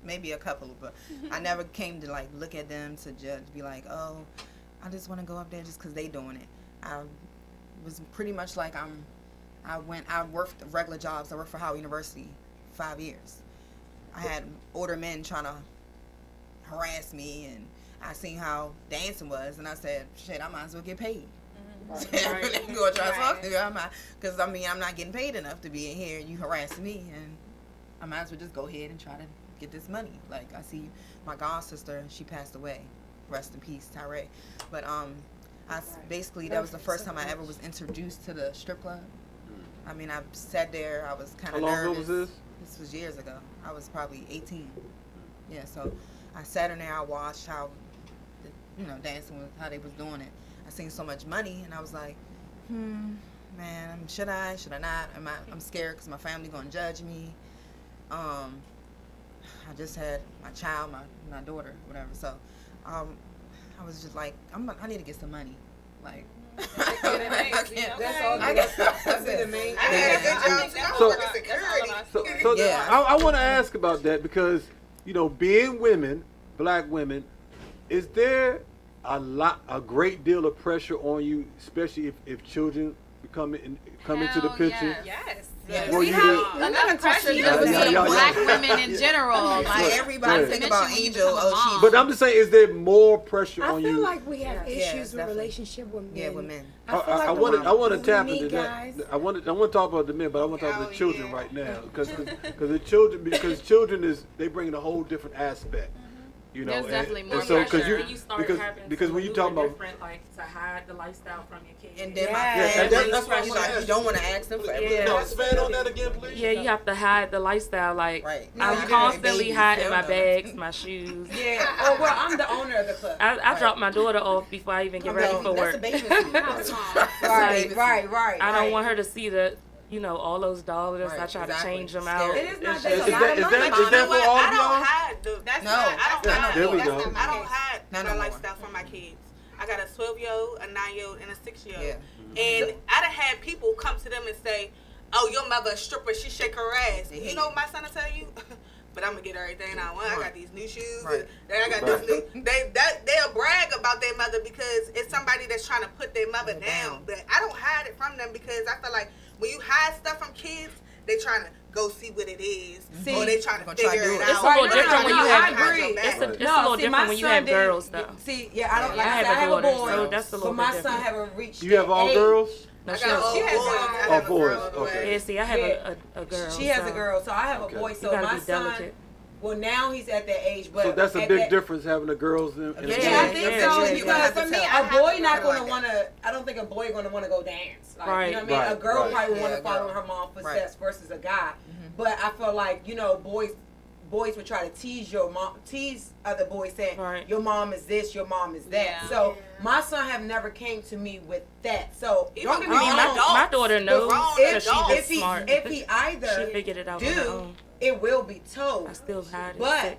Maybe a couple, but I never came to like look at them to judge, be like, oh, I just want to go up there just because they doing it. I was pretty much like I worked regular jobs. I worked for Howard University 5 years. I had older men trying to harass me, and I seen how dancing was, and I said, shit, I might as well get paid. Right. Go try to talk to you, because I mean, I'm not getting paid enough to be in here. You harass me, and I might as well just go ahead and try to get this money. Like, I see my god sister, she passed away. Rest in peace, Tyree. But basically that was the first time I ever was introduced to the strip club. I mean, I sat there, I was kind of nervous. How long ago was this? This was years ago. I was probably 18. Yeah, so I sat in there, I watched how, dancing was, how they was doing it. I seen so much money, and I was like, man, should I not? I'm scared because my family gonna judge me. I just had my child, my daughter, whatever. So, I was just like, I need to get some money. Like, That's all. That's the main thing. I had a good job too. I was working security. So yeah. I want to ask about that because, being women, black women, is there a great deal of pressure on you, especially if children come into the picture? Yes. Well, We have another question just with black women in general. Like everybody think about Angel. But I'm just saying, is there more pressure on you? I feel like we have issues with relationship with men. Yeah, with men. I want to tap into that. I want to talk about the men, but I want to talk about the children right now because children they bring a whole different aspect. You know, there's definitely more so pressure. Because when you talk about different, like to hide the lifestyle from your kids. And then that's why you don't want to ask them for everything. No, expand on that again, please. Yeah, you have to hide the lifestyle. Like I'm constantly hiding my bags, my shoes. Yeah. Oh well, I'm the owner of the club. I drop my daughter off before I even get ready for work. Right. I don't want her to see all those dollars. I try to change them out. It is not Is that for all of y'all? There we go. I don't hide my lifestyle from my kids. I got a 12-year-old, a 9-year-old, and a 6-year-old. Yeah. And I done had people come to them and say, "Oh, your mother a stripper. She shake her ass." You know what my son will tell you? But I'm gonna get everything I want. I got these new shoes. And I got this new. They'll brag about their mother because it's somebody that's trying to put their mother down. But I don't hide it from them because I feel like when you hide stuff from kids, they trying to go see what it is, or they trying to figure it out. It's a little different when you have. I agree. It's a little different when you have girls, though. See, I don't like. I have a boy, so that's a little bit different. different. So my son haven't reached. You have all girls? No, she has boys. Okay. Yeah, see, I have a girl. She has a girl, so I have a boy. So my son. Well, now he's at that age, but so that's a big difference having the girls in. I think so. Because for me, a boy not going to want to. I don't think a boy going to want to go dance. Like, right. You know what I mean? A girl probably would want to follow her mom footsteps versus a guy. But I feel like boys would try to tease other boys saying, your mom is this, your mom is that. Yeah. So my son have never came to me with that. So don't get me wrong. My daughter knows because she's smart. If he either she figured it out on her own. It will be told. I still hide it. But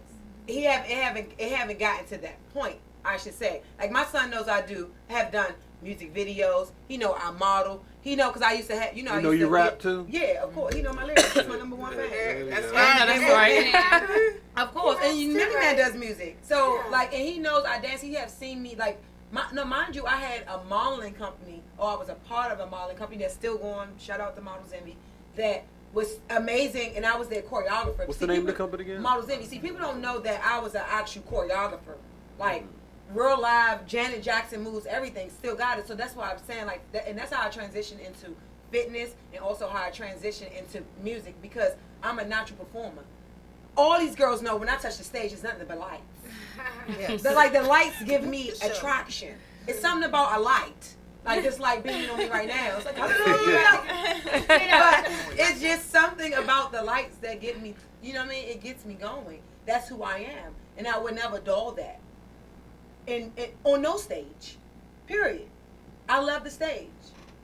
it haven't gotten to that point, I should say. Like my son knows I have done music videos. He know I model. He know because I used to have, you rap too? Yeah, of course. He know my lyrics. That's my number one fan. That's right. Of course. And Many Man does music. So and he knows I dance. He have seen me mind you, I had a modeling company, or I was a part of a modeling company that's still going. Shout out to Models Envy. That was amazing, and I was their choreographer. What's the name of the company again? Models Envy. See, people don't know that I was an actual choreographer. Like, real live, Janet Jackson moves, everything, still got it. So that's why I'm saying, and that's how I transitioned into fitness, and also how I transitioned into music, because I'm a natural performer. All these girls know when I touch the stage, it's nothing but lights. Yes. The lights give me attraction. It's something about a light. Like this light beaming on me right now. It's like, but it's just something about the lights that get me, you know what I mean? It gets me going. That's who I am. And I would never dull that. And on no stage, period. I love the stage.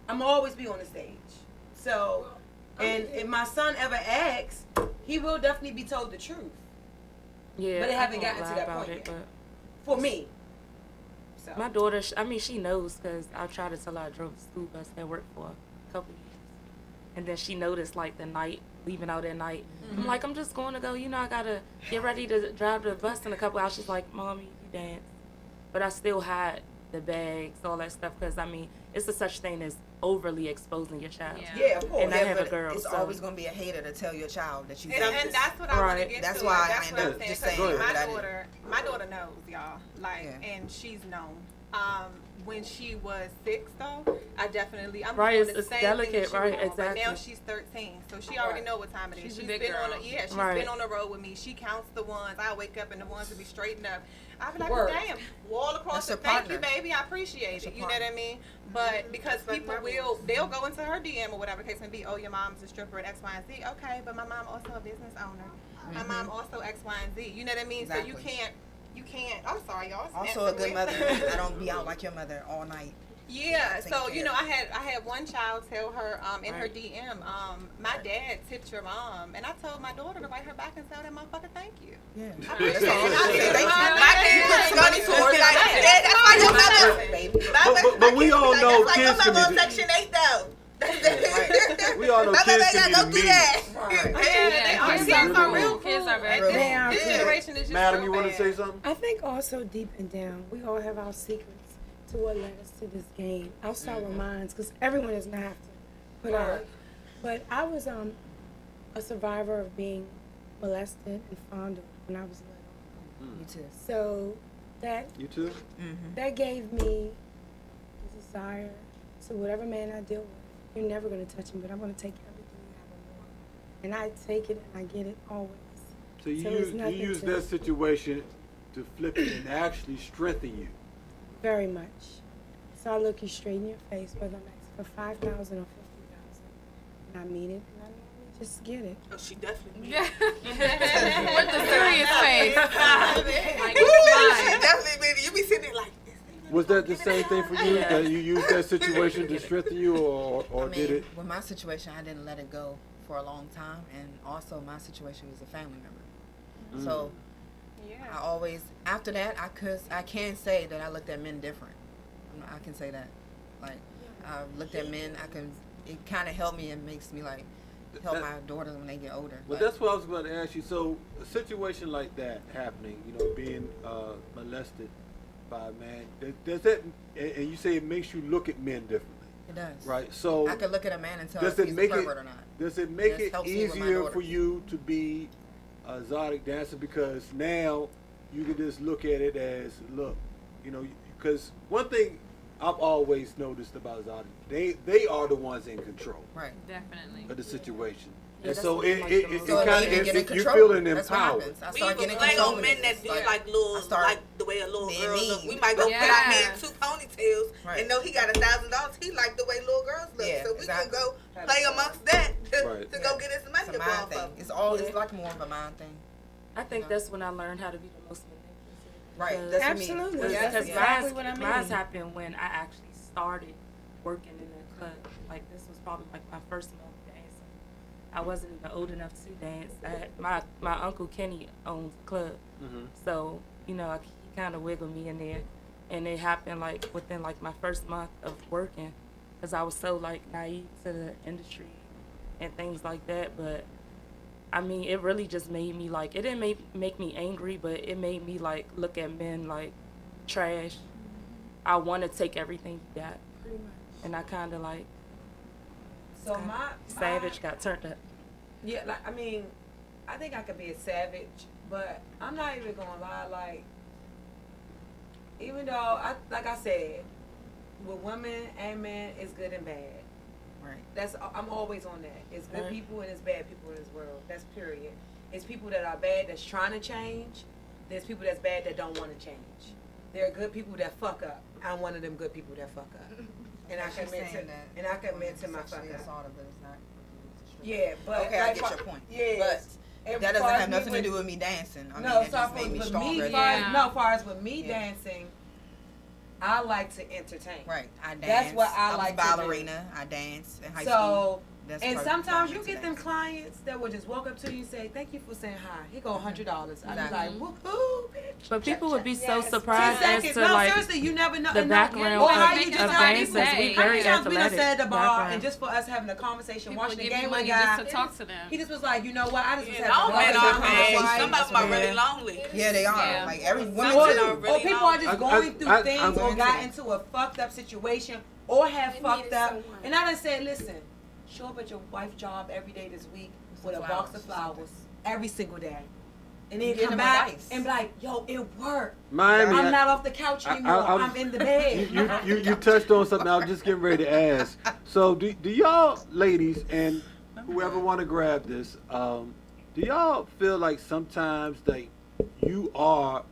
I'm always be on the stage. So, and if my son ever asks, he will definitely be told the truth. Yeah, but it haven't gotten to that point yet. For me. So. My daughter, she knows because I tried to tell her I drove the school bus that worked for a couple years. And then she noticed, the night, leaving out at night. I'm like, I'm just going to go, I got to get ready to drive the bus in a couple hours. She's like, Mommy, you dance. But I still hide the bags, all that stuff, because, it's a such thing as overly exposing your child. Yeah, of course. And I have a girl. It's always going to be a hater to tell your child that you and that's what I want to get That's to. why That's I what end I'm up just saying. saying My daughter knows, y'all. And she's known. When she was 6, though, I'm doing the same delicate, thing right? Exactly. But now Exactly. she's 13, so she already know what time it is. She's a big girl. She's been on the road with me. She counts the ones. I wake up and the ones will be straightened up. I be like, damn, wall across the thank you, baby. I appreciate it. You know what I mean? But because people they'll go into her DM or whatever the case may be. Oh, your mom's a stripper at X, Y, and Z. Okay, but my mom also a business owner. My mom also X, Y, and Z. You know what I mean? Exactly. So you can't. I'm sorry, y'all. Also a good mother. I don't be out like your mother all night. Yeah, so I had one child tell her in her DM, my dad tipped your mom, and I told my daughter to write her back and tell that motherfucker thank you. Yeah, that's all. My kid puts money towards that's why your mother. But we all know kids can be Section 8 though. We all know kids can be mean. Kids are real. Kids are very cool. This generation is just Madam, you want to say something? I think also deep and down, we all have our secrets to what led us to this game. I'll start with mine because everyone does not have to But I was a survivor of being molested and fondled when I was little. Me too. So that You too? that gave me the desire. So whatever man I deal with, you're never gonna touch me, but I'm gonna take everything you have and more. And I take it and I get it always. So you it's nothing use to- that situation to flip it and actually strengthen you. Very much. So I look you straight in your face, whether I'm asking for 5,000 or 50,000, and I mean it, and I mean it. Just get it. Oh, she definitely mean Yeah. it. With the serious face. Like, she definitely mean it. You be sitting there like this. Was that the same thing for you? That you used that situation to strengthen you, or I mean, did it? with my situation, I didn't let it go for a long time, and also my situation was a family member. So I always, after that, I can say that I looked at men different. I can say that. Like, I looked at men, it kind of helped me and makes me like, help my daughters when they get older. Well, that's what I was going to ask you. So, a situation like that happening, being molested by a man, does that, and you say it makes you look at men differently. It does. Right. So I could look at a man and tell does if it he's make a pervert or not. Does it make This it helps me with my easier daughters. for you to be a exotic dancer because now you can just look at it as because one thing I've always noticed about exotic, they are the ones in control. Right. Definitely. Of the situation. Yeah, And that's so what it like the kind most- of So you're control. feeling That's what empowered. happens. I We start even getting play control on of men it. that It's do like, like little, I start like the way a little being girl look. mean. We might go put our Yeah. man 2 ponytails and know he got $1,000. He like the way little girls look, Yeah, so we exactly. can go play amongst that to Right. go get us money It's a to mind blow thing. off of. It's like more of a mind thing. I think No. that's when I learned how to be the most manipulative. Right. Because- That's what I mean. Absolutely. Yes, That's yes. exactly what I mean. Mine happened when I actually started working in that club. Like, this was probably like my first month dancing. I wasn't even old enough to dance. My uncle Kenny owns the club, so he kind of wiggled me in there, and it happened like within like my first month of working, because I was so like naive to the industry and things like that. But I mean, it really just made me like, it didn't make me angry, but it made me like look at men like trash. I want to take everything you got, Pretty much. and I kind of like So my savage got turned up. Yeah, like, I mean, I think I could be a savage, but I'm not even gonna lie. Like, even though like I said, with women and men, it's good and bad. Right. I'm always on that. It's good Right. people and it's bad people in this world. That's period. It's people that are bad that's trying to change. There's people that's bad that don't want to change. There are good people that fuck up. I'm one of them good people that fuck up. And I can admit to my fuck up. Yeah, but okay, I like, get your point. Yeah, But that doesn't have nothing to do with me dancing. I mean, no, it just made me stronger. far as with me dancing, I like to entertain. Right, I dance. That's what I like was to ballerina. I dance in high So, school. That's and part of sometimes why you I'm get into them dance. clients that will just walk up to you and say, "Thank you for saying hi." Here go $100. I'd be Exactly. like, "Woohoo, bitch!" But people would be so Yes. surprised 10 as seconds. to No, like seriously, you never know. the and background or of, how you of just dancers. We how very many times we done athletic. sat at the bar background. and just for us having a conversation, People watching the give you game with a money guy, just to talk to them. he just was like, "You know what? I just was Yeah, having all men a are conversation bad. with my Some wife." of them are really lonely. Yeah, they are. Yeah. Like every woman Some too. are really Or people are lonely. just going through things I'm or into got it. into a fucked up situation or have They fucked needed up. someone. And I done said, listen, show up at your wife's job every day this week with a box of flowers every single day. And then Give come them back advice. and be like, yo, it worked. Miami, I'm not off the couch anymore. I'm in the bed. You touched on something I was just getting ready to ask. So do y'all ladies and whoever want to grab this, do y'all feel like sometimes that you are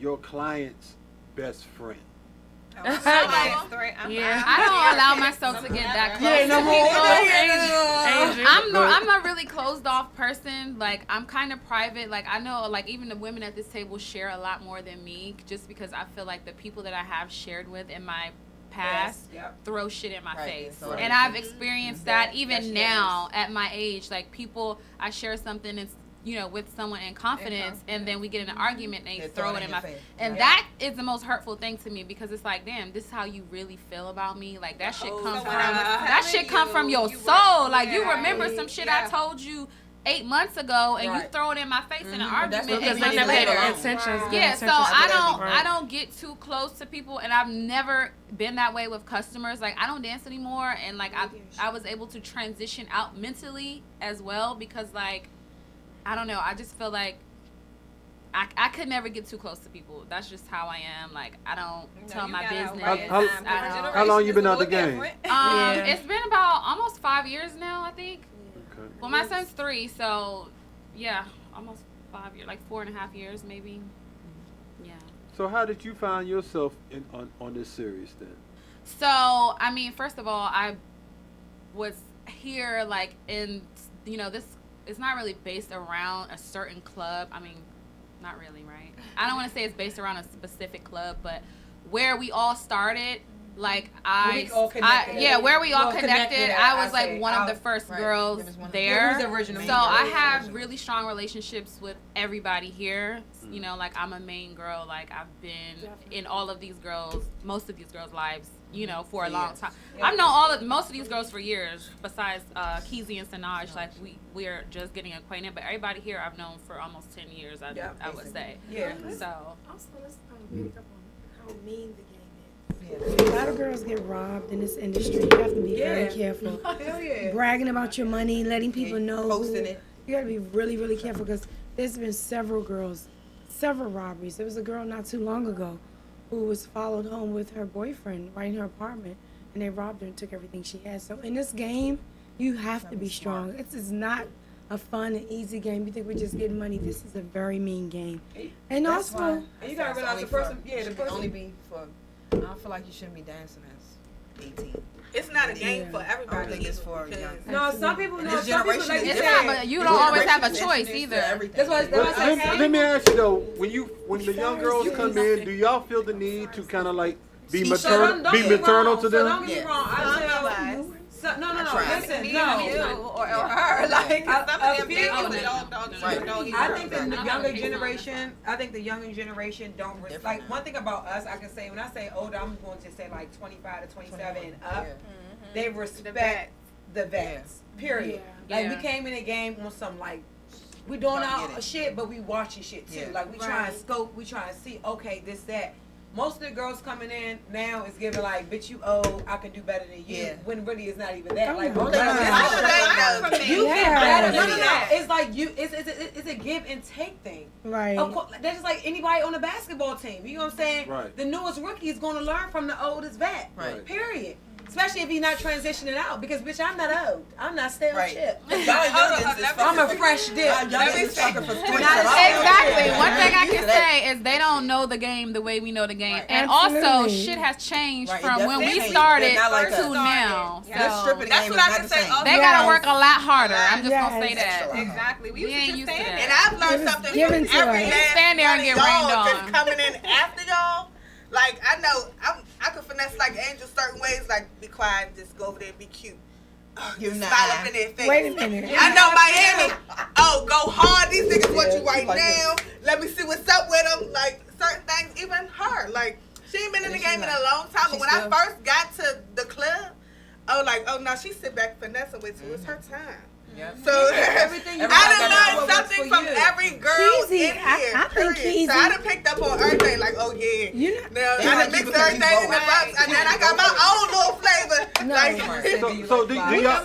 your client's best friend? Yeah. I don't allow myself to get that close. Yeah, no to more. people. I'm a really closed off person. Like, I'm kind of private. Like, I know, like, even the women at this table share a lot more than me, just because I feel like the people that I have shared with in my past throw shit in my face. so And I've experienced that even now at my age. Like, people, I share something and with someone in confidence, and then we get in an argument and they throw it in my face. And that is the most hurtful thing to me, because it's like, damn, this is how you really feel about me. Like, that shit comes from your soul. Like, you remember some shit I told you 8 months ago, and you throw it in my face in an argument. Because they never had their intentions. Yeah, so I don't get too close to people, and I've never been that way with customers. Like, I don't dance anymore, and like I was able to transition out mentally as well, because like, I don't know, I just feel like I could never get too close to people. That's just how I am. Like, I don't tell my business. How long you been out the game? It's been about almost 5 years now, I think. Okay. Well, my son's 3, so yeah, almost 5 years, like 4.5 years maybe. Yeah. So how did you find yourself on this series then? So, I mean, first of all, I was here like in, you know, this is not really based around a certain club. I mean, not really, right? I don't want to say it's based around a specific club, but where we all started, like where we all connected, I was like one of the first girls there. So I have really strong relationships with everybody here. You know, like I'm a main girl. Like I've been in all of these girls, most of these girls' lives, you know, for a long time. I've known most of these girls for years, besides Keezy and Sanaj. Like we're just getting acquainted, but everybody here I've known for almost 10 years. I would say. Yeah. So. Also, let's pick up on how mean the game is. A lot of girls get robbed in this industry. You have to be very careful. Hell yeah. Bragging about your money, letting people know. Posting it. You got to be really, really careful, because there's been several robberies. There was a girl not too long ago who was followed home with her boyfriend right in her apartment, and they robbed her and took everything she had. So in this game, you have to be strong. This is not a fun and easy game. You think we're just getting money? This is a very mean game. And that's also, why, and you gotta realize the person only be for. I don't feel like you shouldn't be dancing as 18. It's not a game for everybody. I don't think it's for young. No, some people know. This Some people generation like is It's not, but you don't always have a choice either. That's why I say. Let me ask you though, when the young girls come in, do y'all feel the need to kind of like be maternal to them? Don't get me wrong. I tell. No. Listen, no. Or her. Like I think the the younger generation don't like. One thing about us, I can say, when I say older, I'm going to say like 25 to 27 and up. They respect the vets. Period. Like we came in the game on some like. We doing our shit, but we watching shit too. Like we try and scope, we try and see, okay, this, that. Most of the girls coming in now is giving like, bitch, you old, I can do better than you. Yeah. When really it's not even that. Like, you get better. No. It's like it's a give and take thing. Right. Of course, that's just like anybody on a basketball team. You know what I'm saying? Right. The newest rookie is going to learn from the oldest vet. Right. Period. Especially if he's not transitioning out, because bitch, I'm not old. I'm not stale shit. I'm a fresh dip. Exactly. One thing I can say is they don't know the game the way we know the game, and also shit has changed from when we started to now. So that's what I can say. They gotta work a lot harder. I'm just gonna say that. Exactly. We ain't used to that. And I've learned something from every stand there and get rained on. Just coming in after y'all. Like, I know I could finesse like angels certain ways, like be quiet and just go over there and be cute. You smile up in their face. Wait a minute. I know Miami. Go hard. These niggas want you right now. Let me see what's up with them. Like certain things, even her. Like she ain't been in the game in a long time. But when I first got to the club, I was like, oh no, she sit back finessing with you. It's her time. So everything I done learned something from every girl in here. I think Keezy. So I done picked up on everything. Like, oh yeah, I done mixed everything in the box, and then I got my own little flavor. So do y'all?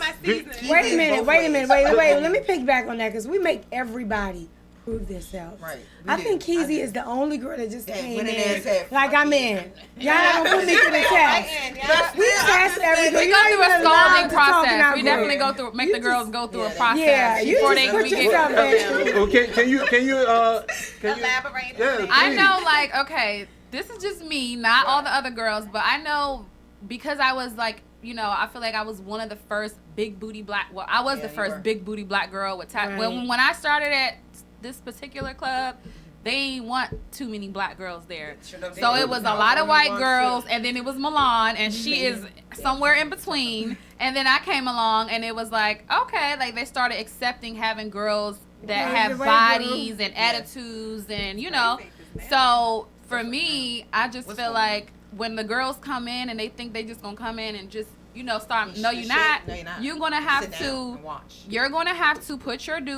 Wait a minute. Wait. Let me pick back on that, because we make everybody prove themselves. Right. I think Keezy is the only girl that just came in like I'm in. Y'all don't put me to the test. We test every girl. We go through a scolding process. We definitely go through, make the girls go through a process before they put yourself in. Okay, can you elaborate? Yeah, I know, like, okay, this is just me, not all the other girls, but I know because I was like, you know, I feel like I was one of the first big booty black. Well, I was the first big booty black girl with tap. When I started at this particular club, they ain't want too many black girls there. So it was a lot of white girls, and then it was Milan, and she is somewhere in between. And then I came along, and it was like, okay, like they started accepting having girls that have bodies and attitudes, and you know. So for me, I just feel like when the girls come in and they think they just gonna come in and just start. No, you're not. No, you're not. You're gonna have Sit down to. and watch. You're gonna have to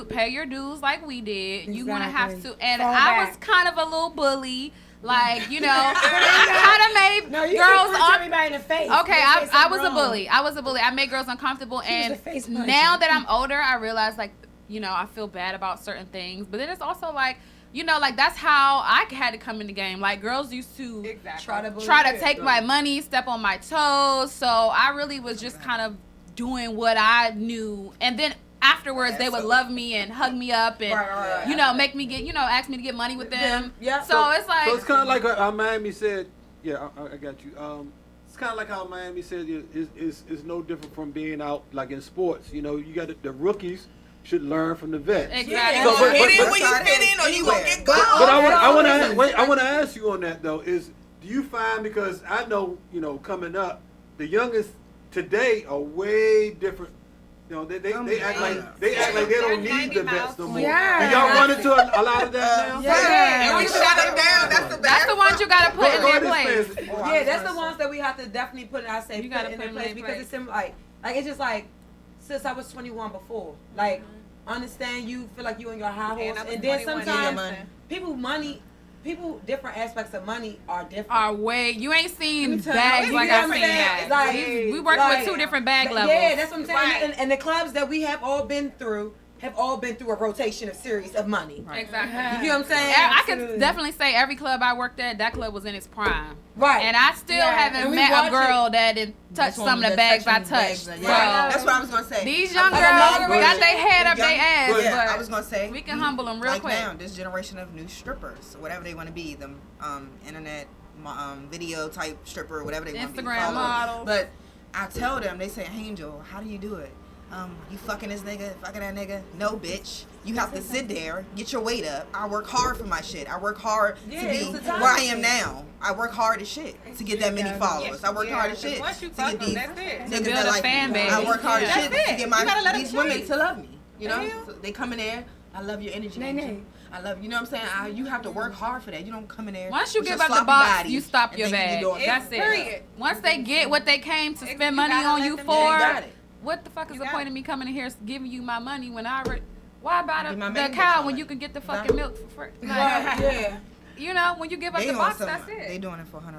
pay your dues like we did. You're gonna have Exactly. to. And Fall I back. was kind of a little bully. Like, kind of made No, you girls can punch everybody in the face. Okay, They say I was something a bully. I was a bully. I made girls uncomfortable, She was and a face puncher. now that I'm older, I realize like, I feel bad about certain things. But then it's also like, like that's how I had to come in the game. Like girls used to try to take my money, step on my toes. So I really was just kind of doing what I knew, and then afterwards they would love me and hug me up and make me get ask me to get money with them. Yeah. So it's like, so it's kind of like how Miami said. Yeah, I got you. It's kind of like how Miami said is no different from being out like in sports. You got the rookies should learn from the vets. Exactly. So, but Get in when you fit in, or you won't get gone. But I want to ask you on that though. Do you find, because I know coming up, the youngest today are way different. They act like they don't need the vets no more. Yeah. Do y'all run into a lot of that now? Yeah. And we shut them down. that's the ones you gotta put in their place. Yeah, that's the ones that we have to definitely put. I say You put gotta in put their in place their because place. it's like it's just like since I was 21 before. Like understand you feel like you in your high horse, and then 21 sometimes people different aspects of money are different. You ain't seen tell bags you, like you know I've what seen I'm bags. saying? Like, We work with two different bag levels. Yeah, that's what I'm saying. Right. And the clubs that we have all been through have all been through a rotation of series of money. Exactly. You know what I'm saying? I can definitely say every club I worked at, that club was in its prime. Right. And I still And haven't we met watch a girl that didn't touch some of the bags I touched. So, That's what I was gonna say. these young I girls know got their head up their ass, Yeah, but I was gonna say we can humble them real like quick. now, this generation of new strippers, whatever they want to be, the internet video type stripper, whatever they want to be. Instagram models. But I tell them, they say, Angel, how do you do it? You fucking this nigga, fucking that nigga? No, bitch. You have to sit there, get your weight up. I work hard for my shit. I work hard to be where I am now. I work hard as shit to get that many followers. I work hard as shit to get these niggas build that a like fan me. base. I work hard as Yeah. shit That's to it. get You gotta let these them women choose. to love me. So they come in there. I love your energy. Nay, Angel. nay. I love you know what I'm saying. You have to work hard for that. You don't come in there. Once you with give your up the sloppy box, body you stop and your think bag. you doing That's something. it. Once they get what they came to spend money gotta on let you them for, got it. what the fuck is the point of me coming in here giving you my money when I already... Why buy Give my the man cow some when money. you can get the Exactly. fucking milk for free? Like, Yeah. When you give up They the on box, some- that's it. They doing it for $100,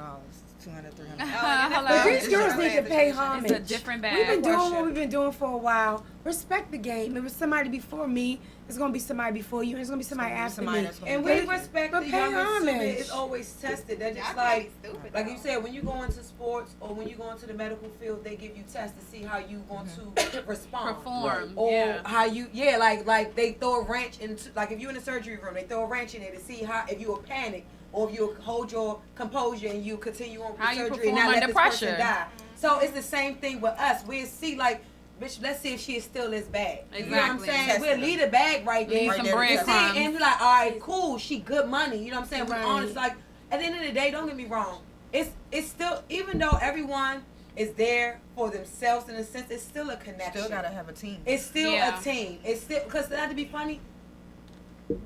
$200, $300. Hello. But these It's girls a- need to pay homage. It's a different bag. We've been doing Question. what we've been doing for a while. Respect the game. If it's somebody before me, it's gonna be somebody before you, and it's gonna be somebody after somebody me. that's gonna And be we respect but the pay younger student. homage. It's always tested. They're just Y'all like stupid, you though. said, when you go into sports or when you go into the medical field, they give you tests to see how you want to respond. Perform. Or Yeah. how you like they throw a wrench into, like if you're in a surgery room, they throw a wrench in there to see how, if you will panic or if you hold your composure and you continue on with How the you surgery and perform not let under this pressure. person die. So it's the same thing with us. We see like, bitch, let's see if she is still this bag. You know what I'm Exactly. saying? Test We'll them. leave the bag right there. Need Right some there to And test see, breadcrumbs. and be like, all right, cool, she good money. You know what I'm saying? We're Right. honest. Like, at the end of the day, don't get me wrong. It's still, even though everyone is there for themselves in a sense, it's still a connection. Still gotta have a team. It's still Yeah. a team. It's still, because not to be funny,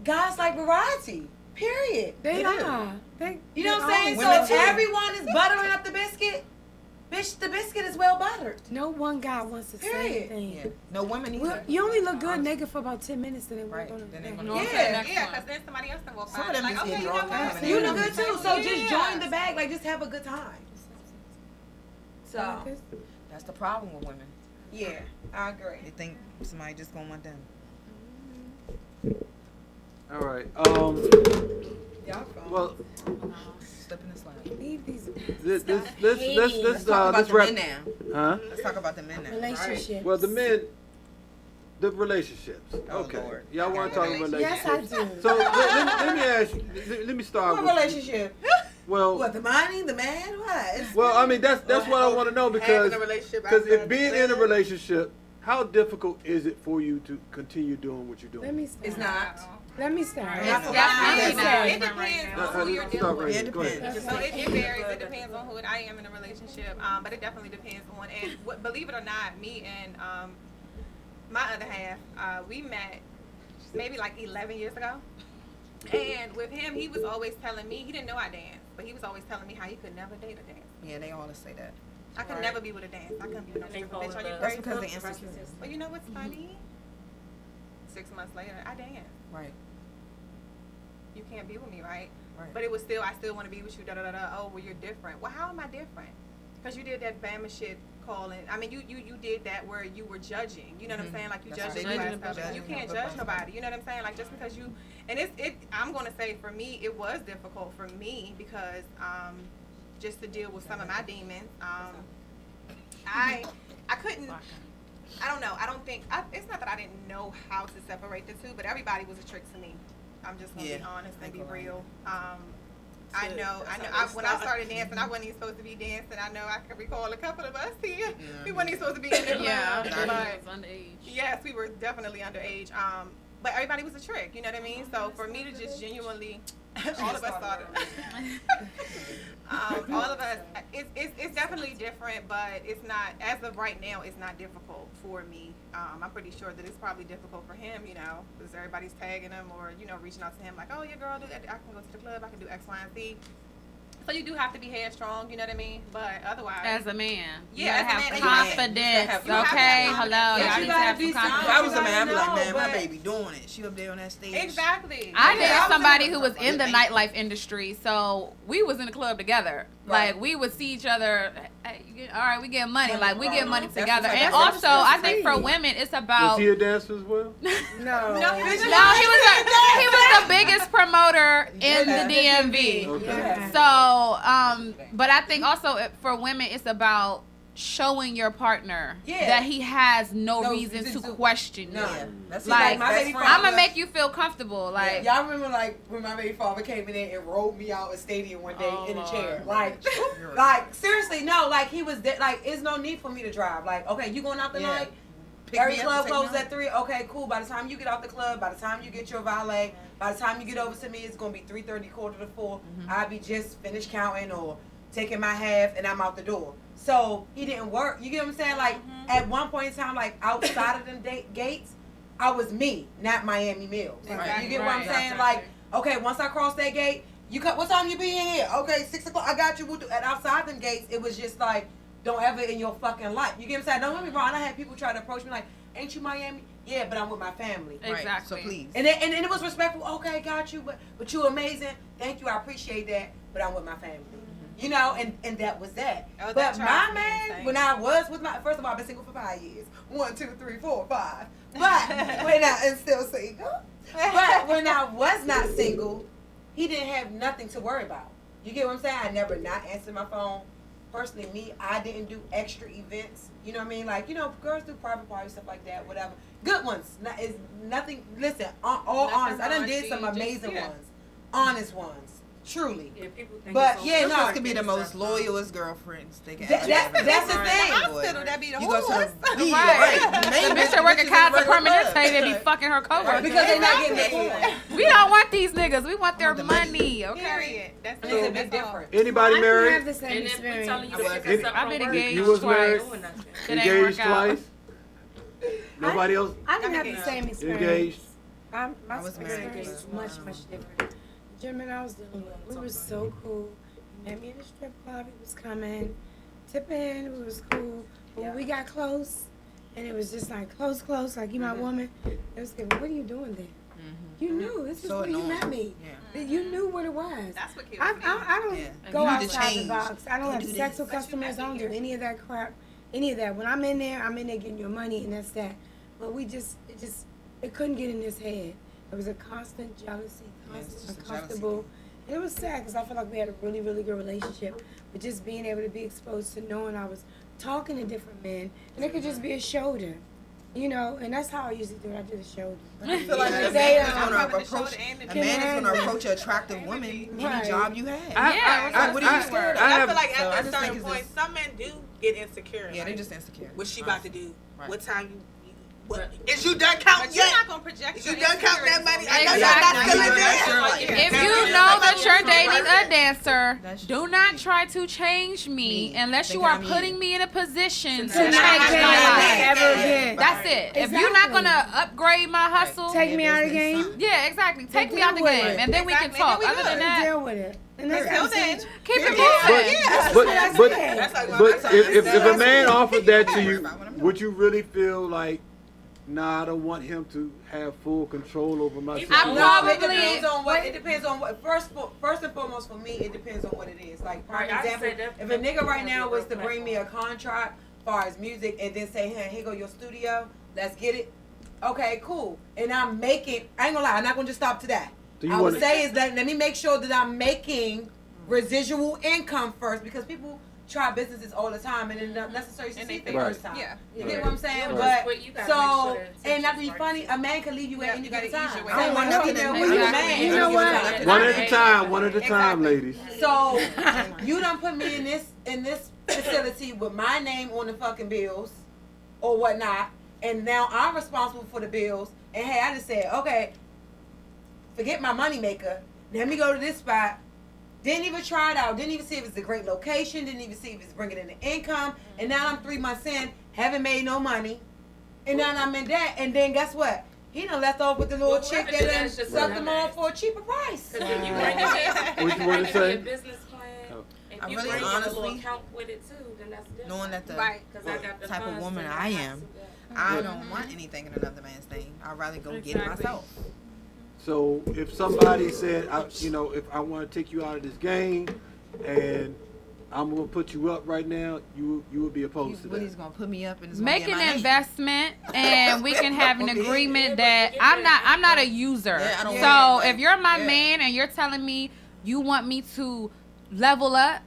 guys like variety. Period. They They do. are. They, You know what I'm they saying? always- Women So too. if everyone is buttering up the biscuit, bitch, the biscuit is well buttered. No one guy wants the same Period. thing. Yeah. No women Well, either. you only look good naked for about 10 minutes, and then we're Right. gonna. Then they You gonna know what I'm Yeah. saying? Next Yeah, one. because then somebody else can walk Some by. of them Like, just okay, get you know drunk what? and You Yeah. look good too, so just Yeah. join the bag. Like, just have a good time. So, That's the problem with women. yeah, I agree. They think somebody just gonna want them. All right. Y'all fine. Well, Slipping and sliding. Leave these let's Let's talk about the wrap. men now. Huh? Let's talk about the men now. relationships. Well, the men, the relationships. Oh, Okay. Lord. Y'all want to talk Yes, relationships? I do. So let me ask you. Let me start What with relationship? Well, What, the money, the man? What? It's- well, I mean that's what I want to know because Having a relationship if outside being the in a man. relationship, how difficult is it for you to continue doing what you're doing? Let me start. It's not. Let me start. It's Let definitely me not. start. It depends on who you're Stop dealing right with. here. Go ahead. So it varies. It depends on who I am in a relationship, but it definitely depends on. And believe it or not, me and my other half, we met maybe like 11 years ago. And with him, he was always telling me, he didn't know I danced, but he was always telling me how he could never date a dancer. Yeah, they always say that. I could never be with a dance. I couldn't be with a stripper. Bitch, are you That's crazy? because they insecure. Well, you know what's funny? 6 months later, I danced. Right. You can't be with me, right? Right. But it was still, I still want to be with you. Da da da da. Oh, well, you're different. Well, how am I different? Because you did that Bama shit calling. I mean, you did that where you were judging. You know what I'm saying? Like you That's judging what they class do. coverage. You can't judge nobody. You know what I'm saying? Like just because you, and I'm gonna say for me, it was difficult for me because just to deal with some of my demons. I couldn't. I don't know. I don't think it's not that I didn't know how to separate the two, but everybody was a trick to me. I'm just gonna be honest and be real. I know. When I started dancing, I wasn't even supposed to be dancing. I know I can recall a couple of us here. We weren't even supposed to be in the club. Yeah, but underage. yes, we were definitely underage. But everybody was a trick. You know what I mean? So for me to just genuinely, all of us started. All of us. It's definitely different, but it's not. As of right now, it's not difficult for me. I'm pretty sure that it's probably difficult for him, you know, because everybody's tagging him or, you know, reaching out to him like, oh, your girl, I can go to the club, I can do X, Y, and Z. So you do have to be headstrong, you know what I mean? But otherwise, as a man, yeah, you gotta as a have man, confidence. Okay, hello, y'all need to have some confidence. If I was a man, I'd be like, man, my baby doing it. She up there on that stage. Exactly. I dated somebody who was in the nightlife industry, so we was in the club together. Right. Like we would see each other. Hey, all right, we get money. Like we get money That's together. what- And that's also, I think for women, it's about. Was he a dancer as well? No. No, he was the biggest promoter in the DMV. Okay. So, but I think also for women, it's about showing your partner that he has no reason to question you. Yeah. That's Like, my baby father. I'm gonna make you feel comfortable. Like, y'all remember like when my baby father came in there and rolled me out of stadium one day in a chair. Like seriously, no, like he was there, like it's no need for me to drive. Like, okay, you going out the night? Every club closes at 3. Okay, cool. By the time you get out the club, by the time you get your valet, by the time you get over to me, it's gonna be 3:30, 3:45. I'll be just finished counting or taking my half, and I'm out the door. So he didn't work. You get what I'm saying? Like at one point in time, like outside of them gates, I was me, not Miami Mills. Right. You get what I'm saying? Like, okay, once I cross that gate, what time you be in here? Okay, 6 o'clock. I got you. We'll do. And outside them gates, it was just like, don't ever in your fucking life. You get what I'm saying? Don't get me wrong. I had people try to approach me like, ain't you Miami? Yeah, but I'm with my family. Exactly. Right. So please. And it was respectful. Okay, got you. But you amazing. Thank you. I appreciate that. But I'm with my family. You know, and that was that. Oh, but my man, when I was with my, first of all, I've been single for 5 years. 1, 2, 3, 4, 5. But and still single. But when I was not single, he didn't have nothing to worry about. You get what I'm saying? I never not answered my phone. Personally, me, I didn't do extra events. You know what I mean? Like, you know, girls do private parties, stuff like that, whatever. Good ones. Is nothing. Listen, all honest. I done did some amazing ones. Honest ones. Truly. Yeah, people think but so. yeah, no. Could be the most loyalest girlfriends they can That's the thing. Hospital, that be the You go to whores. the right. The bitch that work at Kaiser Permanente, they be fucking her coworkers. Because they're not getting paid. We don't want these niggas. We want their money. Okay. Period. That's It's a bit different. Anybody married? I have the same experience. I've been engaged You was twice. married? It ain't Engaged work out. twice? Nobody else? I didn't have the same experience. Engaged? My was married. experience is much different. The gentleman I was dealing with, we were so cool. He met me in the strip club. He was coming, tipping. We was cool. But when we got close, and it was just like close, like you my woman. It was like, what are you doing there? You knew this is So where you annoying. met me. You knew what it was. That's what kills I me. don't go You need to outside the change. box. I don't You have do sex this. with customers. I don't do any of that crap. Any of that. When I'm in there getting your money, and that's that. But it couldn't get in his head. It was a constant jealousy, constant uncomfortable. And it was sad because I feel like we had a really, really good relationship. But just being able to be exposed to knowing I was talking to different men, and it could just be a shoulder. You know, and that's how I usually do it. I do the shoulder. I feel like a man is going to approach an attractive woman any job you have. What are you scared of? I feel like at a certain point, some men do get insecure. Yeah, like, they just insecure. What's she about to do? Right. What time Is you done counting But you're yet? not gonna project. Is you done counting that money? I know Exactly. y'all not still in there. If you know that you're dating a dancer, do not try to change me unless you are putting me in a position to change my life. Ever again. That's it. If you're not gonna upgrade my hustle, Take me out of the game. yeah, exactly. Take me out the game, and then we can talk. Other than that, Deal with it. And that's Until what I'm then, saying. keep it moving. But if a man offered that to you, would you really feel like, nah, I don't want him to have full control over my situation? It depends on what. It depends on what. First and foremost, for me, it depends on what it is. Like, for example, if a nigga right now was to bring me a contract as far as music and then say, hey, here go your studio, let's get it. Okay, cool. And I'm making. I ain't gonna lie. I'm not gonna just stop to that. I would say is that let me make sure that I'm making residual income first, because people try businesses all the time and then not necessarily succeed the first time. Yeah. You get what I'm saying? Right. But so, and not to be funny, a man can leave you at any given time. I don't want nothing to do. You know what? One at a time, ladies. So you done put me in this facility with my name on the fucking bills or whatnot, and now I'm responsible for the bills. And hey, I just said, okay, forget my moneymaker. Let me go to this spot. Didn't even try it out. Didn't even see if it's a great location. Didn't even see if it's bringing in the income. And now I'm 3 months in, haven't made no money. And now I'm in debt. And then guess what? He done left off with the little chick that done sucked them on for a cheaper price. Because if you bring it What you want to say? business plan, if I you really bring honestly, a little account with it too, then that's different. knowing that the Right. 'Cause I got the type of funds woman to I do am, that. I don't want anything in another man's name. I'd rather go get it myself. So if somebody said, if I want to take you out of this game and I'm gonna put you up right now, you would be opposed to that. He's gonna put me up and Make an investment, and we can have an agreement that I'm not a user. So if you're my man and you're telling me you want me to level up,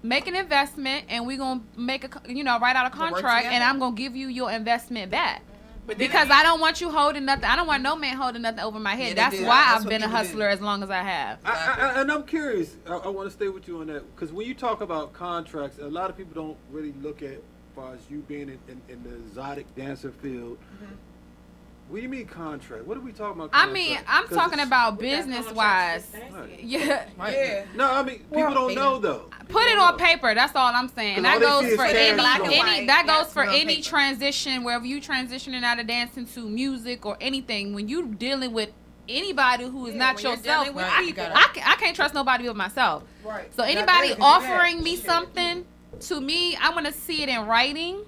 make an investment, and we're gonna make write out a contract, and I'm gonna give you your investment back. Because I don't want you holding nothing. I don't want no man holding nothing over my head. That's why I've been a hustler as long as I have. And I'm curious. I want to stay with you on that, because when you talk about contracts, a lot of people don't really look at, as far as you being in the exotic dancer field. What do you mean contract? What are we talking about? I mean, I'm talking about business wise. Right. Yeah. No, I mean, people don't know though. Put it on paper. That's all I'm saying. That goes for any That goes for any transition, wherever you transitioning out of dancing to music or anything. When you dealing with anybody who is not yourself, I can't trust nobody but myself. Right. So anybody offering me something, to me, I want to see it in writing.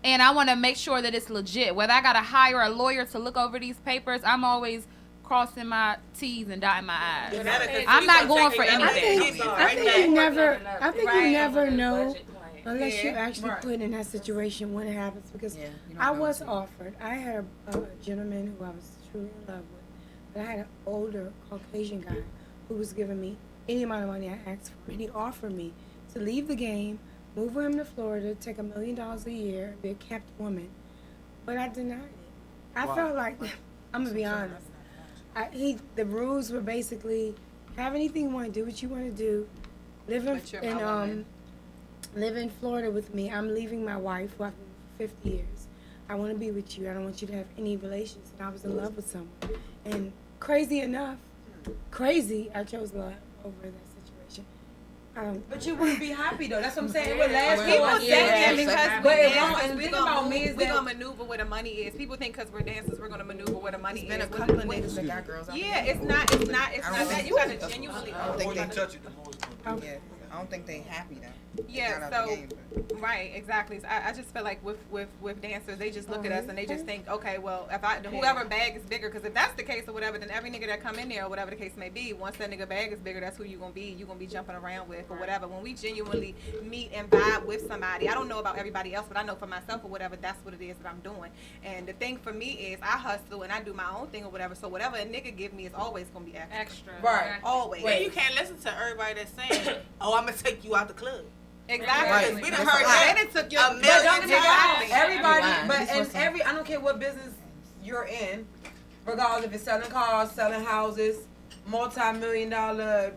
And I want to make sure that it's legit. Whether I got to hire a lawyer to look over these papers, I'm always crossing my T's and dotting my I's. I'm not going for anything. I think you never know unless you actually put in that situation when it happens. Because I was offered. I had a gentleman who I was truly in love with. But I had an older Caucasian guy who was giving me any amount of money I asked for. And he offered me to leave the game, move with him to Florida, take $1 million a year, be a kept woman. But I denied it. I felt like, I'm going to be honest, the rules were basically, have anything you want to do, what you want to do, live in Florida with me. I'm leaving my wife, who I've been with for 50 years. I want to be with you. I don't want you to have any relations. And I was in love with someone. And crazy enough, I chose love over that situation. But you wouldn't be happy though. That's what I'm saying. It would last for People a think year. because But we're it won't. dancers, And the we thing about me is we're that gonna maneuver where the money is. People think because we're dancers, we're gonna maneuver where the money is. Been a couple of niggas that got girls out. Yeah, it's not that. You gotta genuinely. I don't think they happy though. Yeah, so right, exactly. So I just feel like with dancers, they just look at us and they just think, okay, well, if whoever bag is bigger, because if that's the case or whatever, then every nigga that come in there or whatever the case may be, once that nigga bag is bigger, that's who you gonna be jumping around with or whatever. When we genuinely meet and vibe with somebody, I don't know about everybody else, but I know for myself or whatever, that's what it is that I'm doing. And the thing for me is I hustle and I do my own thing or whatever. So whatever a nigga give me is always gonna be extra. Right. Always. Well, you can't listen to everybody that's saying, "Oh, I'm gonna take you out the club." Exactly. Right. We done heard that. And it took a million times. Everybody, I don't care what business you're in, regardless if it's selling cars, selling houses, multi-million-dollar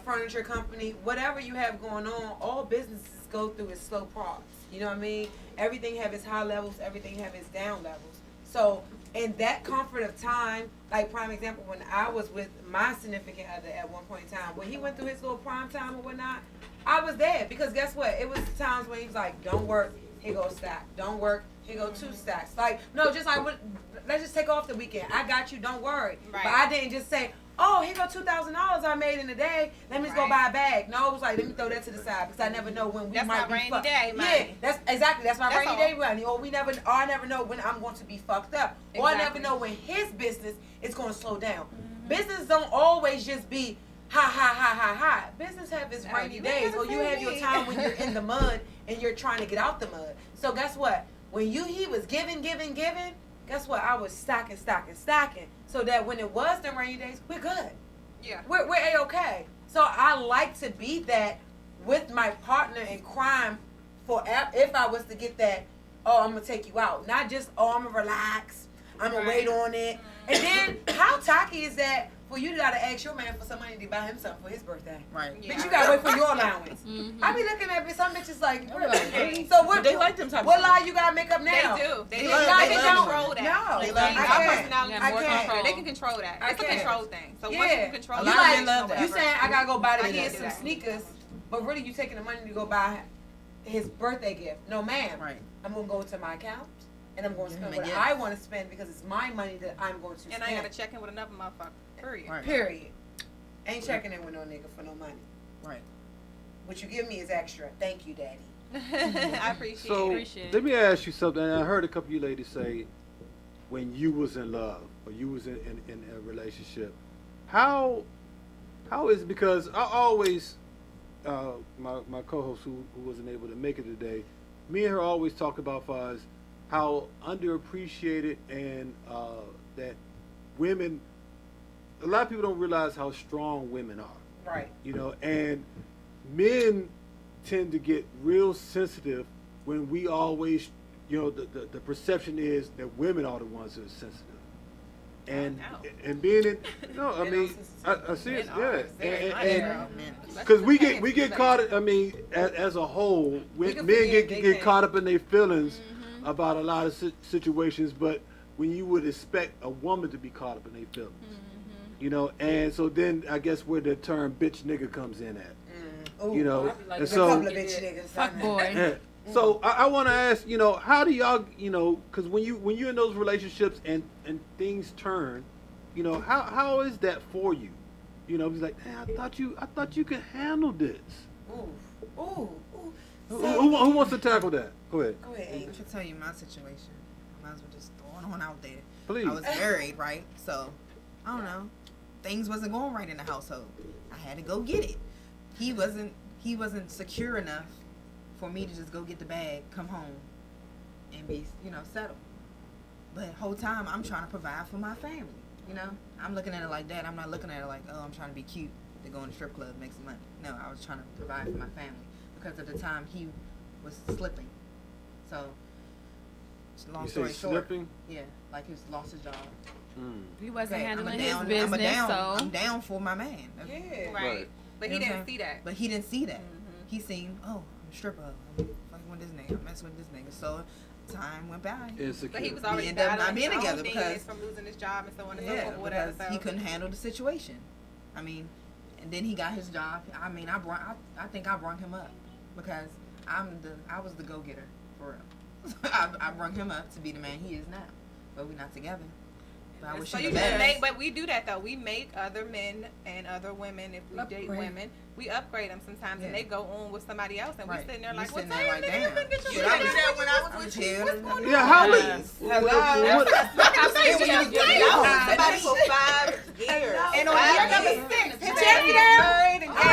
furniture company, whatever you have going on, all businesses go through its slow process. You know what I mean? Everything have its high levels, everything have its down levels. So in that comfort of time, like prime example, when I was with my significant other at one point in time, when he went through his little prime time or whatnot, I was there because guess what? It was times when he was like, don't work, here go a stack. Don't work, here go 2 stacks. Like, no, just like, let's just take off the weekend. I got you, don't worry. Right. But I didn't just say, oh, here go $2,000 I made in a day. Let me just go buy a bag. No, it was like, let me throw that to the side because I never know when we That's might my be rainy fucked. day money. Yeah, that's exactly. That's my That's rainy all. day money. Or I never know when I'm going to be fucked up. Or I never Exactly. know when his business is going to slow down. Business don't always just be ha. Business have its rainy days. Or you have your time when you're in the mud and you're trying to get out the mud. So guess what? When he was giving, guess what? I was stacking. So that when it was the rainy days, we're good. Yeah. We're A-okay. So I like to be that with my partner in crime for if I was to get that, oh, I'm going to take you out. Not just, oh, I'm going to relax. I'm going to wait on it. And then how tacky is that for you to got to ask your man for some money to buy him something for his birthday? Right. Yeah. Bitch, you got to wait for your allowance. Mm-hmm. I be looking at some bitches like, Really? so what? They like them type What of lie you got to make up now? They do. They love- don't they love control women. that. No. They They love our women. personality I more can't. control. They can control that. I It's a can't. control thing. So Yeah. once you control A it, lot You of like, men love that. you saying I gotta go buy the I kid can't do some that. sneakers, but really you taking the money to go buy his birthday gift. No, ma'am. Right. I'm gonna go to my account and I'm going to spend Give what him a gift. I want to spend because it's my money that I'm going to and spend. I gotta check in with another motherfucker. Period. Right. Period. Ain't checking in with no nigga for no money. Right. What you give me is extra. Thank you, daddy. I appreciate So it. let me ask you something. I heard a couple of you ladies say when you was in love or you was in a relationship, how is it, because I always my co-host who wasn't able to make it today, me and her always talk about far as how underappreciated and that women, a lot of people don't realize how strong women are. Right. You know, and men tend to get real sensitive when we always, you know, the perception is that women are the ones that are sensitive. And being in, no, I mean, I see it, yeah, and because we get caught. I mean, as a whole, men get caught up in their feelings about a lot of situations, but when you would expect a woman to be caught up in their feelings, you know, and so then I guess where the term bitch nigga comes in at, Ooh, you know, like and a so couple of bitch niggas. Fuck boy. yeah. So I want to ask, you know, how do y'all, you know, because when you're in those relationships and things turn, you know, how is that for you? You know, it's like, man, I thought you could handle this. Ooh. Who wants to tackle that? Go ahead. I should tell you my situation. I might as well just throw it on out there. Please. I was married, right? So, I don't know. Things wasn't going right in the household. I had to go get it. He wasn't secure enough for me to just go get the bag, come home, and be, you know, settled. But whole time I'm trying to provide for my family. You know, I'm looking at it like that. I'm not looking at it like, oh, I'm trying to be cute to go in the strip club, make some money. No, I was trying to provide for my family because at the time he was slipping. So, long story short, slipping? Yeah, like he's lost his job. He wasn't handling I'm his down, business, I'm down for my man. Yeah. Right. But he didn't see that. But he didn't see that. He seen, oh, I'm a stripper. I'm fucking with this nigga. I'm messing with this nigga. So time went by. Insecure. But he was already ended up not battling being his own together demons because from losing his job and so on and so yeah, forth. Whatever. because he couldn't handle the situation. I mean, and then he got his job. I mean, I think I brought him up because I was the go getter for real. I brought him up to be the man he is now, but we're not together. But I wish So him you the just best. make, but we do that though. We make other men and other women, if we date women, we upgrade them sometimes, and they go on with somebody else, and we sitting there like, what's that? damn. You couldn't get your Shit, shit I was together there when I was with you. What's going on? Yeah, how many? Somebody for 5 years. And on year number 6, his Check ass it is out. married and For 5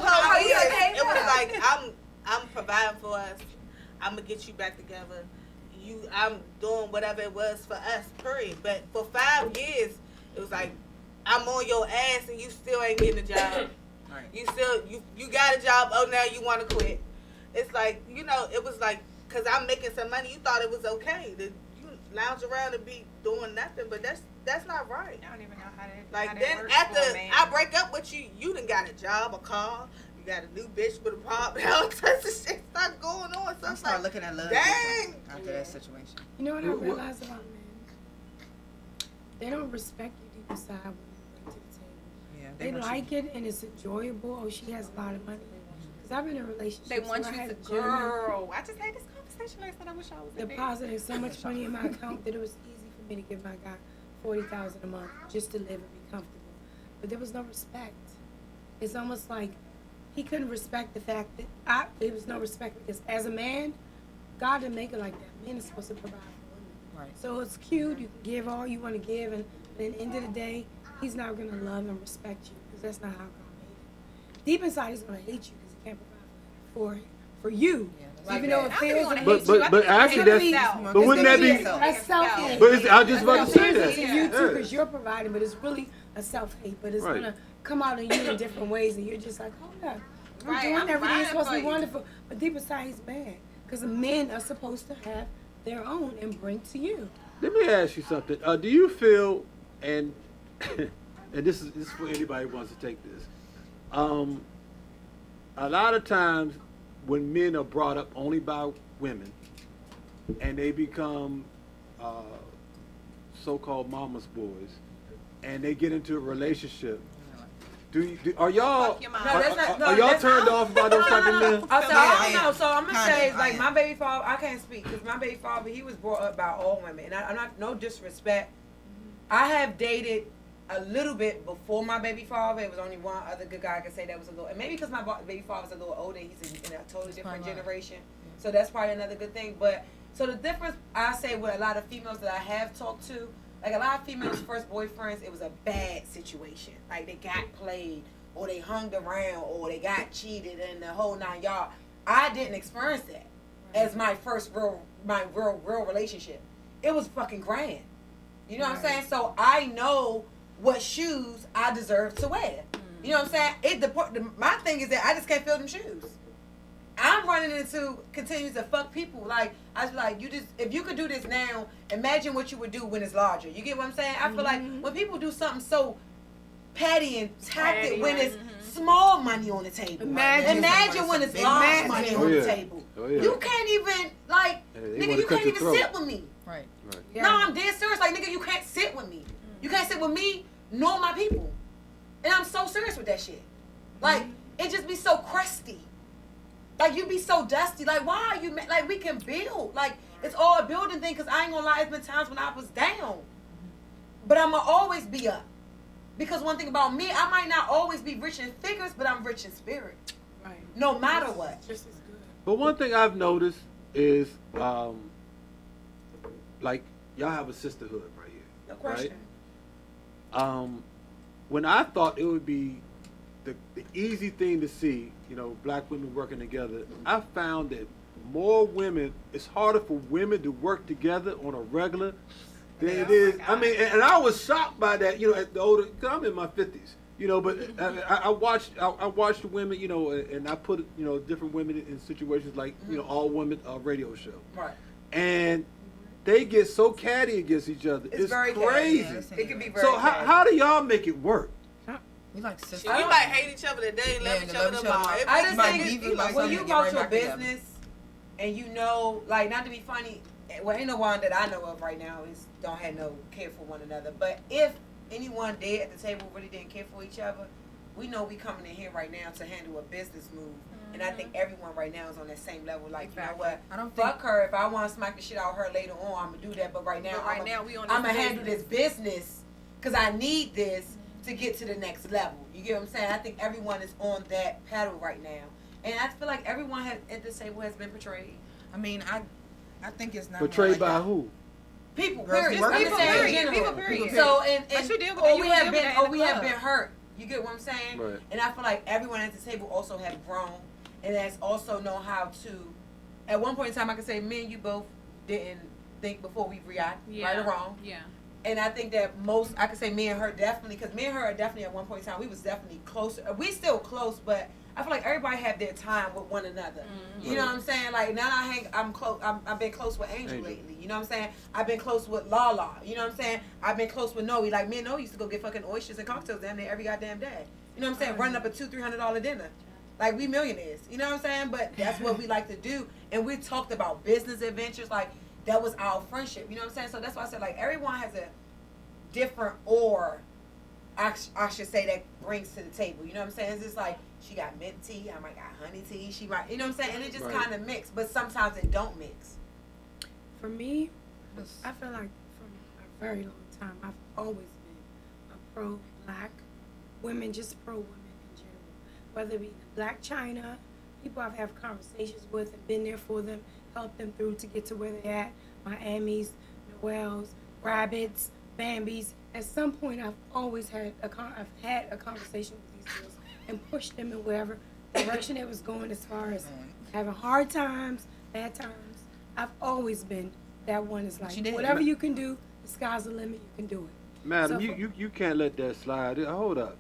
whole baby. years, it was like I'm providing for us. I'm gonna get you back together. I'm doing whatever it was for us, period. But for 5 years, it was like I'm on your ass and you still ain't getting a job. Right. You still you got a job. Oh, now you want to quit. It's like, you know, it was like, cause I'm making some money. You thought it was okay to you lounge around and be doing nothing, but that's not right. I don't even know how to. Like how that then works after for a man. I break up with you, you done got a job, a car. got a new bitch with a pop, and all types of shit start going on. So I start looking at love dang. after that situation. You know what I realized about men? They don't respect you deep inside when you bring to the table. Yeah, they like it and it's enjoyable. Oh, she has a lot of money. Because I've been in a relationship. They want where you I had to a gentleman girl. I just had this conversation last night. I wish I was in there. deposited so much money in my account that it was easy for me to give my guy $40,000 a month just to live and be comfortable. But there was no respect. It's almost like he couldn't respect the fact that there was no respect because as a man, God didn't make it like that. Men are supposed to provide for women. Right. So it's cute. You can give all you want to give, and at the end of the day, he's not going to love and respect you because that's not how God made it. Deep inside, he's going to hate you because he can't provide for you. Yeah, even though it feels but actually that's but wouldn't that be a self-hate? But I was just about to say that. To you too, because you're providing, but it's really a self-hate. But it's gonna come out in you in different ways, and you're just like, hold up, I'm doing everything that's supposed to be wonderful. But deep inside, he's mad because men are supposed to have their own and bring to you. Let me ask you something. Do you feel and this is for anybody who wants to take this. A lot of times when men are brought up only by women and they become so-called mama's boys and they get into a relationship, are y'all turned off by those type of men? I don't know. So I'm gonna say, like, my baby father, I can't speak because my baby father, he was brought up by all women, and I'm not, no disrespect. I have dated a little bit before my baby father. It was only one other good guy I could say that was a little, and maybe because my baby father's a little older, he's in a totally different generation. So that's probably another good thing. But so the difference I say with a lot of females that I have talked to, like a lot of females' first boyfriends, it was a bad situation. Like they got played, or they hung around, or they got cheated, and the whole 9 yards. I didn't experience that as my first real relationship. It was fucking grand. You know what I'm saying? So I know what shoes I deserve to wear. You know what I'm saying? My thing is that I just can't feel them shoes. I'm running into continues to fuck people. Like, I was like, if you could do this now, imagine what you would do when it's larger. You get what I'm saying? I feel like when people do something so petty and tactic when it's small money on the table. Imagine when it's large money on the table. You can't even, like, nigga, you can't even sit with me. Right. Yeah. No, I'm dead serious. Like, nigga, you can't sit with me. You can't sit with me nor my people. And I'm so serious with that shit. Like, it just be so crusty. Like, you be so dusty. Like, why are you, like, we can build. Like, it's all a building thing, because I ain't gonna lie, it's been times when I was down. But I'm gonna always be up. Because one thing about me, I might not always be rich in figures, but I'm rich in spirit. Right. No matter what. Just as good. But one thing I've noticed is, like, y'all have a sisterhood right here. No question. Right? When I thought it would be the easy thing to see, you know, black women working together, I found that more women, it's harder for women to work together on a regular than it is. I mean, and I was shocked by that, you know, at the older, because I'm in my 50s, you know, but I watched the women, you know, and I put, you know, different women in situations like, you know, all women radio show. Right. And they get so catty against each other. It's very crazy. Yeah, it can be very so how do y'all make it work? We like sisters. We might hate each other today and love each other tomorrow. I just think when you go to a business and you know, like, not to be funny, well, ain't no one that I know of right now don't have no care for one another. But if anyone did at the table really didn't care for each other, we know we coming in here right now to handle a business move. And I think everyone right now is on that same level. Like, you know what? Fuck her. If I want to smack the shit out of her later on, I'm going to do that. But right now, I'm going to handle this business because I need this to get to the next level. You get what I'm saying? I think everyone is on that paddle right now. And I feel like everyone at this table has been portrayed. I mean, I think it's not portrayed by who? People, period. People, period. So, we have been hurt. You get what I'm saying? Right. And I feel like everyone at the table also have grown and has also known how to, at one point in time, I could say me and you both didn't think before we react, right or wrong. Yeah. And I think that I could say me and her definitely, because me and her are definitely at one point in time, we was definitely closer. We still close, but I feel like everybody have their time with one another. Mm-hmm. You know what I'm saying? Like, now I'm close. I've been close with Angel lately. You know what I'm saying? I've been close with Lala. You know what I'm saying? I've been close with Noe. Like, me and Noe used to go get fucking oysters and cocktails down there every goddamn day. You know what I'm saying? Running up a $200-300 dinner. Like, we millionaires. You know what I'm saying? But that's what we like to do. And we talked about business adventures. Like, that was our friendship. You know what I'm saying? So that's why I said, like, everyone has a different I should say, that brings to the table. You know what I'm saying? It's just like, she got mint tea, I might got honey tea, she might, you know what I'm saying? And it just kind of mix, but sometimes it don't mix. For me, I feel like from a very long time, I've always been a pro-black women, just pro-women in general. Whether it be the Black China, people I've had conversations with and been there for them, helped them through to get to where they're at, Miamis, Noels, Rabbits, Bambis. At some point, I've always had a conversation with these girls and pushed them in wherever direction it was going as far as having hard times, bad times. I've always been that one is like, whatever you can do, the sky's the limit, you can do it. Madam, So you can't let that slide. Hold up.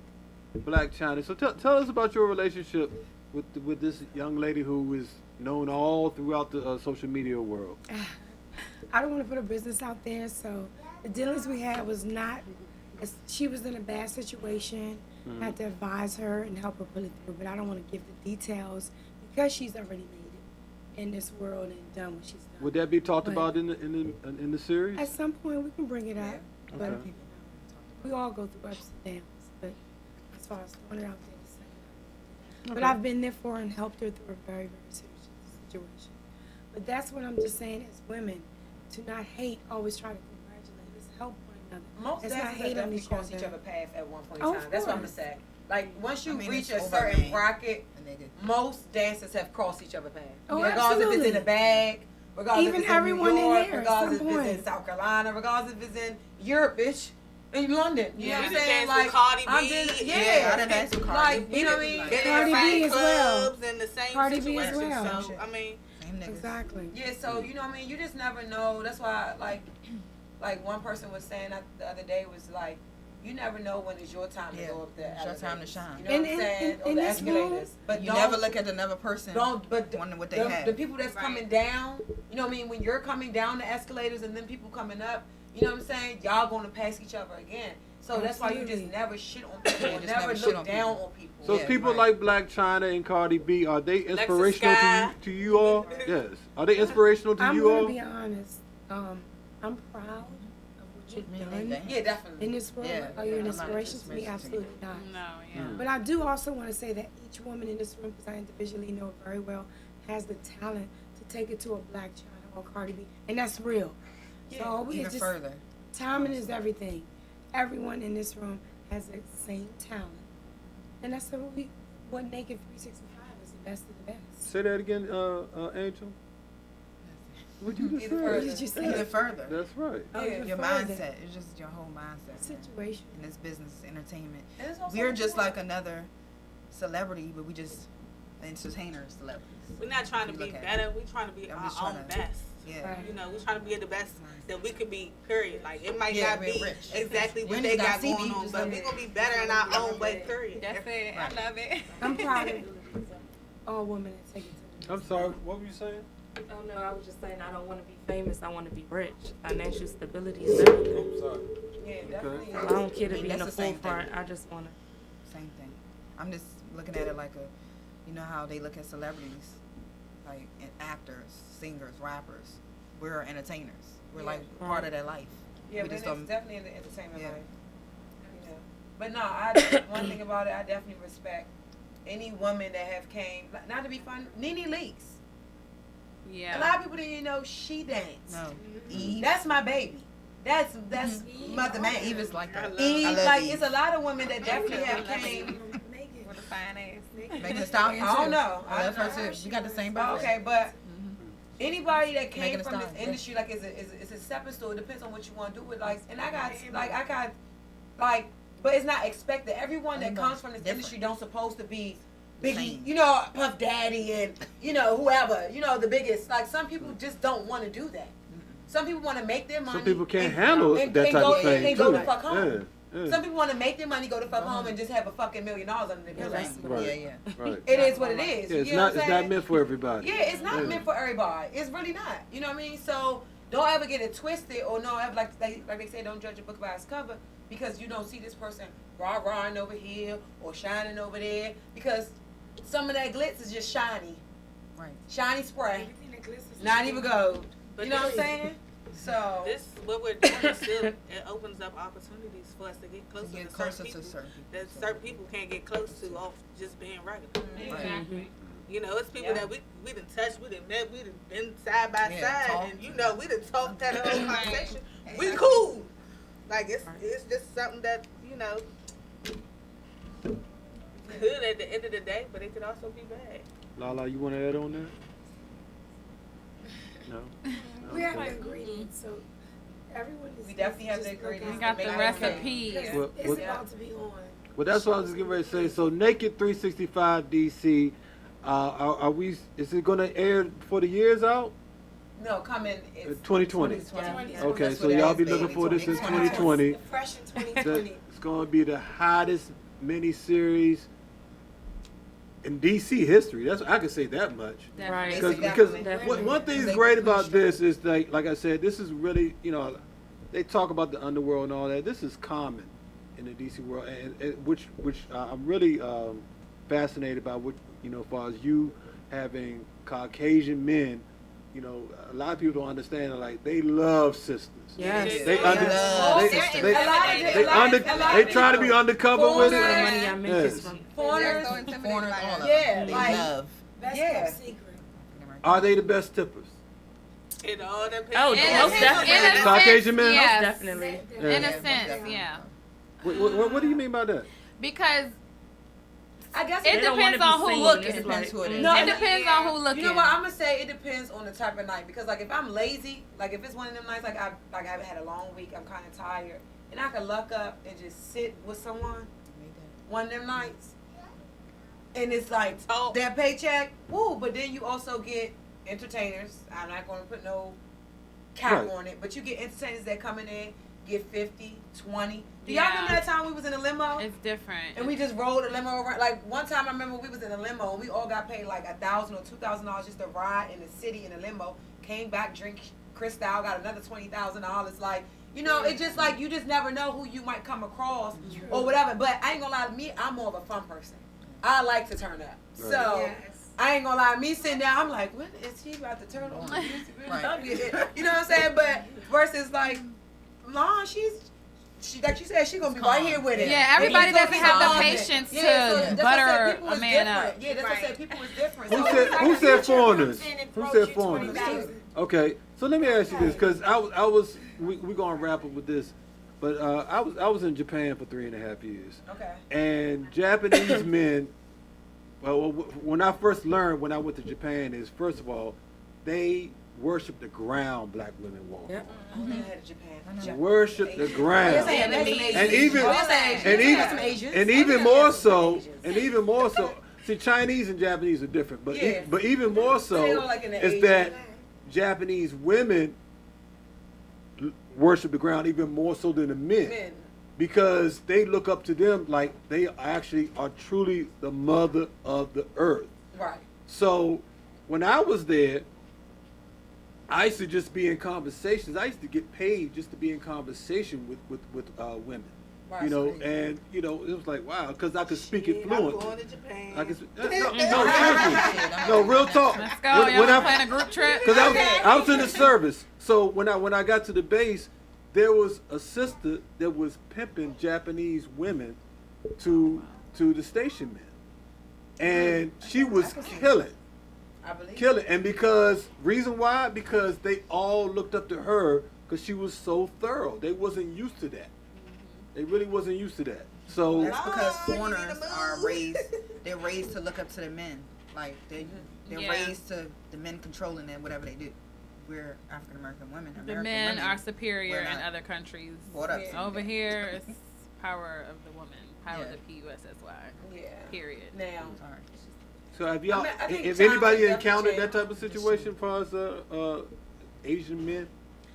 Black China. So tell us about your relationship with this young lady who is known all throughout the social media world. I don't want to put her business out there, so the dealings we had was not, she was in a bad situation. I had to advise her and help her pull it through, but I don't want to give the details because she's already made it in this world and done what she's done. Would that be talked about in the series? At some point, we can bring it up, but Okay. we all go through ups and downs. But as far as throwing it out there, to say but Okay. I've been there for her and helped her through a very, very serious situation. But that's what I'm just saying as women, to not hate, always try to congratulate. Let's help one another. Most Let's dancers not hate on definitely each cross other. each other path at one point Oh, in of time. That's what I'm gonna course. say. Like, once you I mean, reach it's a certain overmade. bracket, most dancers have crossed each other path. Oh, regardless if it's in absolutely. the bag, regardless Even if it's in everyone New in York, here at regardless some if it's in point. South Carolina, regardless if it's in Europe, bitch. In London, you know what I'm we saying? done Like, danced with Cardi I'm B. just, Yeah, I done danced with Cardi. Like, you know what I mean? Been in Cardi the B same as well. clubs and the same Cardi B as situations. well. So, I mean, Exactly. Yeah, so you know what I mean? You just never know. That's why, like one person was saying the other day was like, you never know when it's your time to go up there. It's your time to shine. You know what I'm saying? Or the escalators. But you don't- never look at another person. wondering what they have. The people that's coming down, you know what I mean? When you're coming down the escalators and then people coming up, you know what I'm saying? Y'all gonna pass each other again. So that's why you just Absolutely. never shit on people. just never never shit look on down people. on people. So people like Black China and Cardi B, are they inspirational to you all? Yes. Are they inspirational to I'm you gonna all? be honest. I'm proud of what you've done. Yeah, definitely. In this world, Yeah. are you an I'm not inspiration to me? inspiration to Absolutely not. No, yeah. But I do also want to say that each woman in this room, because I individually know it very well, has the talent to take it to a Black China or Cardi B, and that's real. So even it's just, further. timing is everything. Everyone in this room has the same talent, and that's what Naked 365 is, the best of the best. Say that again, Angel. What you just Either said? further. Did you say Even it? further. That's right. Oh, even Your further. mindset. It's just your whole mindset. Situation. In this business, entertainment. And it's also We're just fun. like another celebrity, but we just entertainers, celebrities. we're not trying to You be look at better. We're trying to be I'm our just own trying to- best. Yeah. Right. You know, we're trying to be the best that we could be, period. Like, it might Yeah, not we're be rich. exactly We what ain't they just got got going CB, on, just but like we're that. going to be better in our own way, period. That's it. I love it. I'm proud of all women that take it to the I'm sorry. What were you saying? Oh no, I was just saying I don't want to be famous. I want to be rich. Financial stability is everything. I'm sorry. Yeah, definitely. I don't care to I mean, be in the that's the same forefront. thing. I just want to. Same thing. I'm just looking at it like you know how they look at celebrities, like actors, singers, rappers. We're entertainers. We're like part of their life. Yeah, we but just it's don't. definitely in the entertainment Yeah. life. Yeah. But no, one thing about it, I definitely respect any woman that have came, like, not to be fun, Nene Leakes. Yeah. A lot of people didn't even know she danced. No. Eve. That's my baby. That's Mother Man. Eve is like that. Eve, I love like Eve. it's a lot of women that definitely have love came. With a fine ass. Megan Thee Stallion I don't too. know. I love her too. We got the same birthday. Oh, okay, but anybody that came Megan Thee from this Stallion, industry, like, it's a stepping stone. It depends on what you want to do with, like, and I got, but it's not expected. Everyone that comes from this industry don't supposed to be Biggie, Same. you know, Puff Daddy, and you know whoever, you know, the biggest. Like, some people just don't want to do that. Some people want to make their money. Some people can't and- handle and- that and type go, of thing and go too. to fuck home. Yeah. Some people want to make their money, go to fuck home, and just have a fucking $1 million under their pillow. Right. Yeah. Right. It is what it is. Yeah, it's you know not. what I'm It's not saying? meant for everybody. Yeah, it's not meant for everybody. It's really not. You know what I mean? So don't ever get it twisted, or no, ever like they say, don't judge a book by its cover, because you don't see this person rah-rahing over here or shining over there. Because some of that glitz is just shiny. Right. Shiny spray. Everything that glitters is Not even gold. But You know what I'm this- saying? So This what we're doing is still it opens up opportunities for us to get closer to certain people that certain people can't get close to off just being regular. Exactly. You know, it's people that we done touched, we done met, we done been side by side, talk. and you know, we done talked that whole conversation. We cool. Like it's just something that, you know, good at the end of the day, but it could also be bad. Lala, you want to add on that? No. We have the ingredients, so everyone is. we definitely have the just look ingredients. at We got to the make it recipe. Because Well, it's well- about to be on. Well, that's what I was just getting ready to say. So, Naked 365 DC, are we? Is it going to air before the year's out? No, coming in 2020. 2020. Okay, That's so what y'all it be is, looking baby. for this in 2020. Fresh in 2020. It's going to be the hottest miniseries in DC history. That's I can say that much. Right. Because Definitely. one thing's great about this is like I said, this is really, you know, they talk about the underworld and all that. This is common in the DC world, and which I'm really fascinated by. What, you know, as far as you having Caucasian men, you know, a lot of people don't understand. Like, they love sisters. Yes. They They try to be undercover with it. The money I make is Yes. from. Foreigners, Foreigners, all of them. yeah, They like love. Best Yeah. kept secret. Are they the best tippers? It all depends. Oh, most definitely. Caucasian men? Yes. Definitely. Yeah. In a sense, yeah. What do you mean by that? Because I guess it don't wanna depends be on who seen. looking. It's like, who it is. It No, depends on who looking. You know what? I'm gonna say it depends on the type of night, because like if I'm lazy, like if it's one of them nights like I haven't had a long week, I'm kind of tired, and I can luck up and just sit with someone one of them nights, and it's like their paycheck, woo. But then you also get entertainers. I'm not gonna put no cap Right. on it, but you get entertainers that coming in, get 50, 20. Do y'all Yeah. remember that time we was in a limo? It's different. And we just rolled a limo around. Like one time, I remember we was in a limo and we all got paid like $1,000 or $2,000 just to ride in the city in a limo. Came back, drink Cristal, got another $20,000. Like, you know, it's just like you just never know who you might come across or whatever. But I ain't gonna lie to me, I'm more of a fun person. I like to turn up. Right. So Yes. I ain't gonna lie, me sitting down, I'm like, when is he about to turn on? You know what I'm saying? But versus like, Lon, she like you said, she gonna be right here with it. Yeah, everybody And he's doesn't gonna have be the calm. patience Yeah, to so that's what I said, butter people a is man different. up. Yeah, that's what I said. People is different. Who So said it's like who a said teacher foreigners? comes in and Who throws said you foreigners? 20,000. Okay, so let me ask you this, because we gonna wrap up with this, but I was in Japan for 3.5 years, Okay. and Japanese men. Well, when I first learned when I went to Japan is, first of all, they worship the ground black women walk Yep. on. I had Japan. Worship the ground. Yes, I am. That's some Asians. And even Yes, I am. and even more so, see, Chinese and Japanese are different, but Yeah. but even more so They don't like in the is Asian. that Japanese women worship the ground even more so than the men. Because they look up to them like they actually are truly the mother of the earth. Right. So when I was there, I used to just be in conversations. I used to get paid just to be in conversation with women. Right. You know, and you know, it was like, wow, because I could speak it fluent. I'm going to Japan. I could, seriously. No, real talk. Let's go. Y'all wanna plan a group trip? Because I was in the service. So when I got to the base, there was a sister that was pimping Japanese women to the station men, and she was killing. I believe. Killing. And reason why? Because they all looked up to her because she was so thorough. They wasn't used to that. They really wasn't used to that. So That's because foreigners are raised. They're raised to look up to the men. Like they're Yeah. raised to the men controlling them, whatever they do. We're African American women. The American men women, are superior we're in not. other countries. Brought up to Over here, it's power of the woman, power of Yeah. the PUSSY. Yeah. Period. Now. Sorry. So have y'all, I think if China anybody definitely encountered changed. that type of situation as far as Asian men?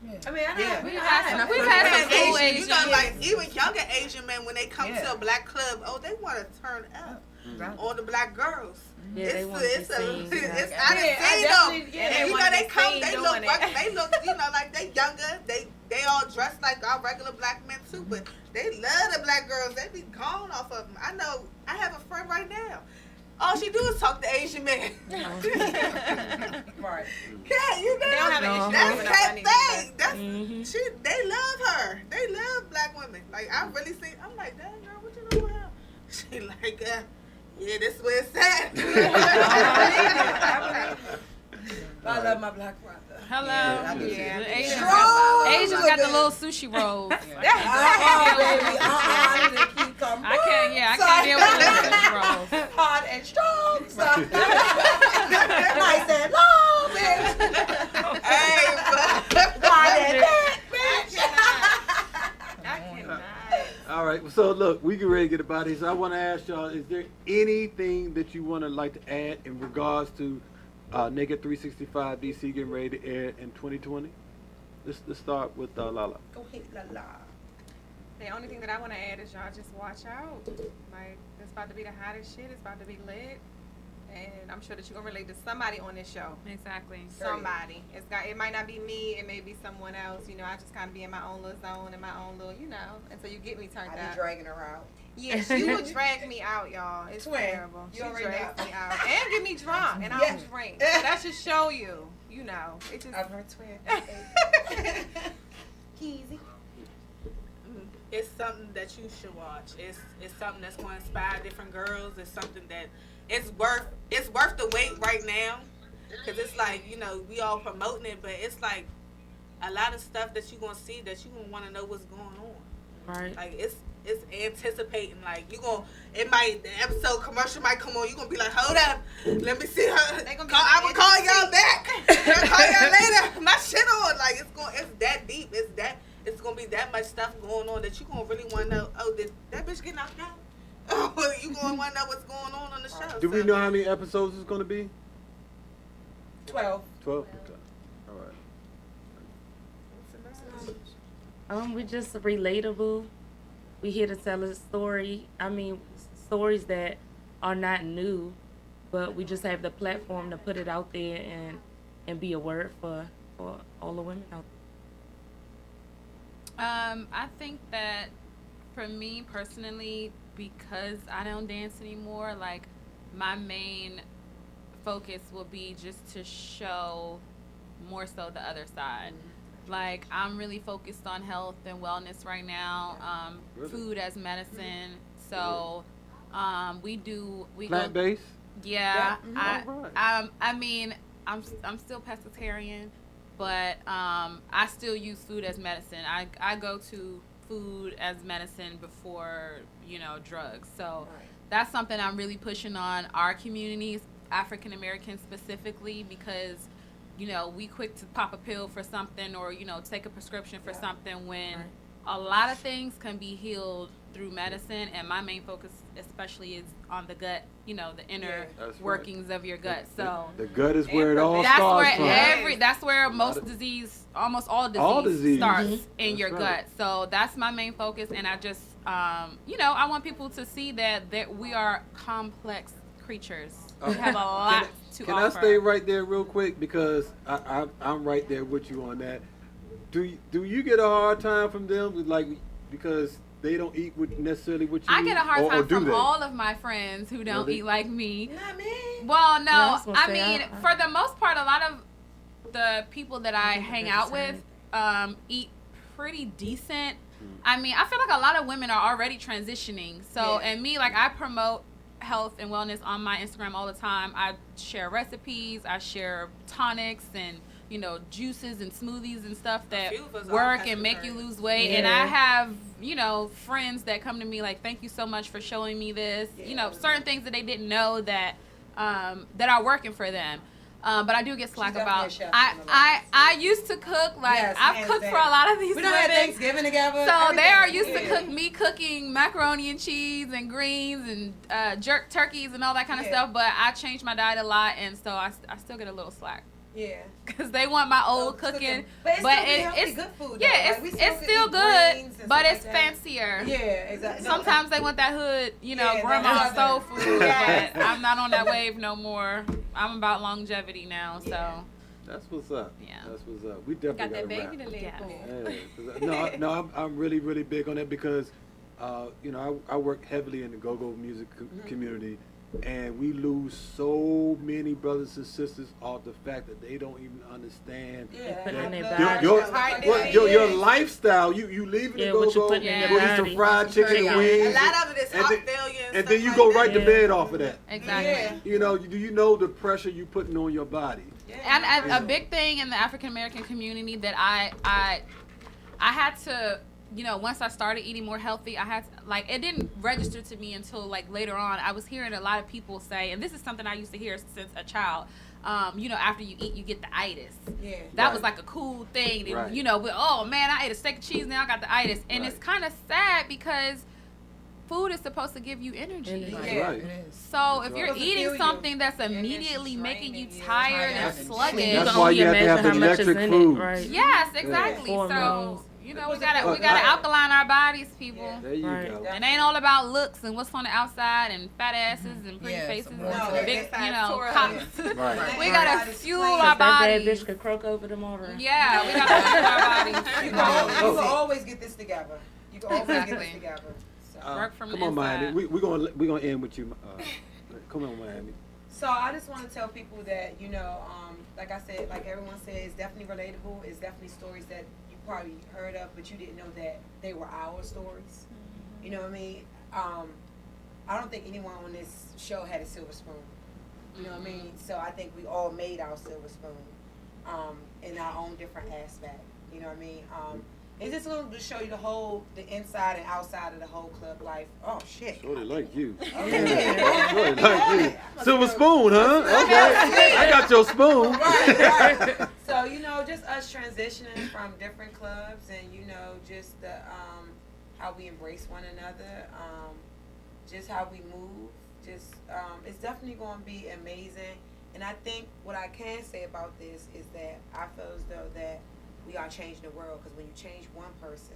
I mean, We've had some cool Asian, you know, Asians. like even younger Asian men when they come Yeah. to a black club, they want to turn up Exactly. on the black girls. Yeah, they want to be seen. I done Yeah, seen I them. definitely- yeah, And they you know wanna they be come, seen they doing look, it. they look, you know, like they younger. They all dressed like our regular black men too, but they love the black girls. They be gone off of them. I know. I have a friend right now. all she do is talk to Asian men. Right. Yeah, you know. They don't have an issue That's with that women thing. That's Mm-hmm. they love her. They love black women. Like I really see. I'm like, damn girl, what you doing with her? She like, yeah, this is where it's at. I love my black brother. Hello. Yeah. The Asians, Strong. Asians got the little sushi rolls. Baby. I can't deal with the sushi rolls. Hard and strong. Nice and long, bitch. Hey, Hard and thick, bitch. I cannot. All right, so look, we get ready to get about here. So I want to ask y'all, is there anything that you want to like to add in regards to Naked 365 DC getting ready to air in 2020? Let's start with Lala. Go ahead, Lala. The only thing that I want to add is y'all just watch out. Like, it's about to be the hottest shit. It's about to be lit. And I'm sure that you're going to relate to somebody on this show. Exactly. Somebody. It might not be me. It may be someone else. You know, I just kind of be in my own little zone, in my own little, you know. And so you get me turned I out. be dragging her out. Yeah, she would drag me out, y'all. It's Twin, terrible. you She already drags know. me out. And get me drunk. And I Yeah. don't drink. So that should show you. You know. It just... I'm her twin. Keezy. it's something that you should watch. It's something that's going to inspire different girls. It's something that it's worth the wait right now, because it's like, you know, we all promoting it, but it's like a lot of stuff that you're going to see that you're going to want to know what's going on. Right. Like it's anticipating, like the episode commercial might come on, you're going to be like, hold up, let me see her. I'm going to call y'all back. I'll call y'all later. My shit on. Like it's that deep. It's going to be that much stuff going on that you're going to really want to know, oh, did that bitch get knocked out? Oh, you going to want to know what's going on the show. Do we know how many episodes it's going to be? 12. 12? Okay. All right. We're just relatable. We here to tell a story. I mean, stories that are not new, but we just have the platform to put it out there and be a word for all the women out there. I think that for me personally, because I don't dance anymore, like my main focus will be just to show more so the other side. Like I'm really focused on health and wellness right now. Really? Food as medicine. So we Plant-based? Yeah. Yeah. Alright. I mean I'm still pescatarian, but I still use food as medicine. I go to food as medicine before, drugs. So that's something I'm really pushing on our communities, African Americans specifically, because we quick to pop a pill for something or take a prescription for something when a lot of things can be healed through medicine, and my main focus especially is on the gut, the inner workings of your gut. So the gut is where it all starts from. That's where almost all disease starts in your gut. So that's my main focus, and I just I want people to see that we are complex creatures. We have a lot to offer. Can I stay right there real quick, because I'm right there with you on that. Do you get a hard time from them, like, because they don't eat necessarily what you eat? I get a hard time from they? all of my friends who don't Really? eat like me. Not me. Well, no, Yeah, I mean, for the most part, a lot of the people that I hang out with eat pretty decent. I mean, I feel like a lot of women are already transitioning. So, and me, like, I promote health and wellness on my Instagram all the time. I share recipes, I share tonics and juices and smoothies and stuff that work and make you lose weight. And I have friends that come to me like, thank you so much for showing me this, certain things that they didn't know that are working for them. But I do get slack about. I used to cook. Like I've cooked for a lot of these We women. don't have Thanksgiving together. So they are used to cooking macaroni and cheese and greens and jerk turkeys and all that kind of stuff. But I changed my diet a lot, and so I still get a little slack. Yeah. Because they want my old cooking. But it's good food. Though. Yeah, like, it's still good, but it's like fancier. Yeah, exactly. Sometimes they want that hood, grandma soul food. But I'm not on that wave no more. I'm about longevity now, so. That's what's up. Yeah. That's what's up. We definitely got that got baby to live for. No, I'm really, really big on that, because, I work heavily in the go-go music community, And we lose so many brothers and sisters off the fact that they don't even understand your lifestyle. You leaving to go eat some fried chicken and wings. A lot of it is heart failure. And then you go right to bed off of that. Exactly. You know, do you know the pressure you putting on your body? And a big thing in the African American community that I had to, you know, once I started eating more healthy, I had to, like, it didn't register to me until like later on. I was hearing a lot of people say, and this is something I used to hear since a child, you know, after you eat, you get the itis. Yeah. That was like a cool thing. That, you know, but, oh man, I ate a steak and cheese, now I got the itis. And it's kind of sad because food is supposed to give you energy. So if you're eating something that's immediately making you tired and sluggish, that's why you have to have the electric food. Yes, exactly. So you know, we gotta alkaline our bodies, people. There you go. It ain't all about looks and what's on the outside and fat asses and pretty faces and big, you know, cops. We gotta fuel our bodies. That bitch could croak over tomorrow. Yeah, we gotta fuel our bodies. You can always get this together. You can always get this together. Work from come on, Miami. We're gonna end with you. Come on, Miami. So I just want to tell people that, you know, like I said, like everyone said, it's definitely relatable. It's definitely stories that you probably heard of, but you didn't know that they were our stories. You know what I mean? I don't think anyone on this show had a silver spoon. You know what I mean? So I think we all made our silver spoon in our own different aspect. You know what I mean? It's just going to show you the inside and outside of the whole club life. Oh, shit. Sure, they like you. Sure, they like you. Silver spoon, huh? Okay. I got your spoon. Right. So, you know, just us transitioning from different clubs and, you know, just the how we embrace one another, just how we move. Just it's definitely going to be amazing. And I think what I can say about this is that I feel as though that we are changing the world, because when you change one person,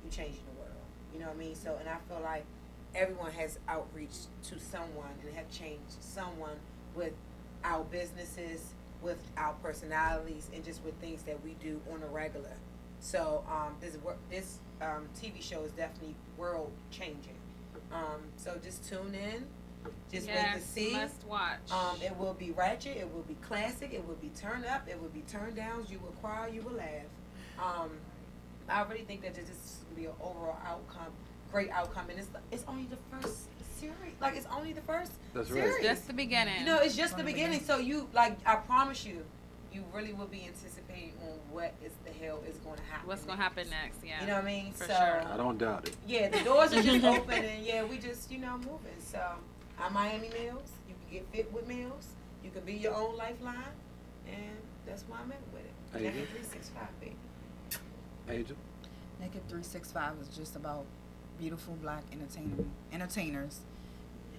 you're changing the world. You know what I mean? So, and I feel like everyone has outreach to someone and have changed someone with our businesses, with our personalities, and just with things that we do on a regular. So, this TV show is definitely world changing. So just tune in. Just wait to see. Must watch. It will be ratchet. It will be classic. It will be turned up. It will be turned down. You will cry. You will laugh. I really think that this is going to be an overall outcome, great outcome, and it's only the first series. Like, it's only the first series. Just the beginning. You know, it's just the beginning. So you, like, I promise you, you really will be anticipating on what the hell is going to happen. What's going to happen next? Yeah. You know what I mean? For sure. I don't doubt it. Yeah, the doors are just open, and we just moving. So. I'm Miami Mills. You can get fit with Mills. You can be your own lifeline, and that's why I'm at with it. Naked 365, baby. Angel. Naked 365 is just about beautiful black entertainers,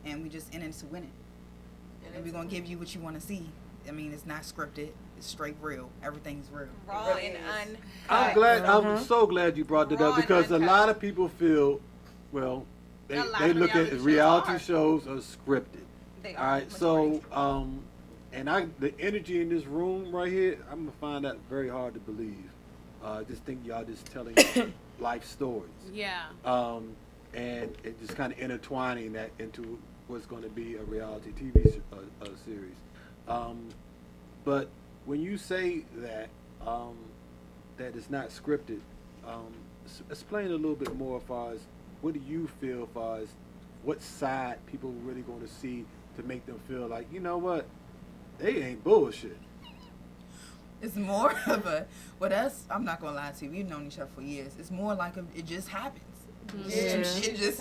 and we just in it to win it. And we're gonna give you what you want to see. I mean, it's not scripted. It's straight real. Everything's real. Raw and uncut. I'm glad. I'm so glad you brought that up, because a lot of people feel, well, they look at reality shows are scripted. All right, so and the energy in this room right here, I'm gonna find that very hard to believe. Just think y'all just telling life stories. Yeah. And it just kind of intertwining that into what's going to be a reality TV series. But when you say that that it's not scripted, explain a little bit more as far as what do you feel as far as what side people are really going to see to make them feel like, you know what, they ain't bullshit. It's more of a, well, that's, I'm not gonna lie to you, we've known each other for years. It's more like it just happens. Yeah. Shit just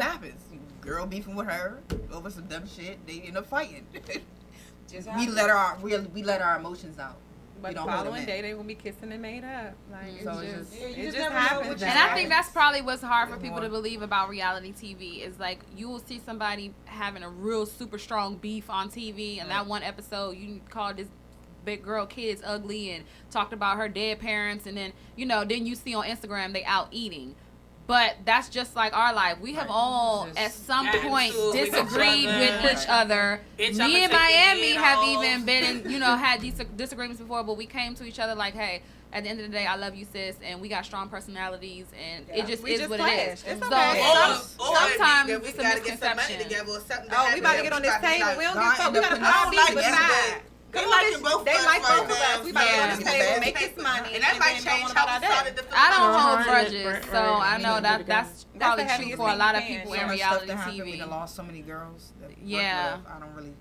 happens. Girl beefing with her over some dumb shit, they end up fighting. we let our emotions out. But the following day, they will be kissing and made up. Like, so it just happens. And I think that's probably what's hard for people to believe about reality TV is, like, you will see somebody having a real super strong beef on TV, and that one episode you called this big girl kids ugly and talked about her dead parents, and then then you see on Instagram they out eating. But that's just like our life. We have all, at some point, disagreed with each other. Me and Miami have even been in, had these disagreements before, but we came to each other like, hey, at the end of the day, I love you, sis, and we got strong personalities, and it just We is just what clash. it is. It's So okay. sometimes we it's a gotta get some money misconception. together or something. Oh, we about to get on this table. We don't give a fuck. We gotta put our like beef aside. They like both. They like both of us. us. We about to get on this table, make this money, and that might change how we started the film. I don't hold 100%, grudges, so I know that's probably the true heaviest for a thing lot you of can. people So in much reality stuff that happened. We TV. done lost so many girls. That we work Yeah. with. I don't really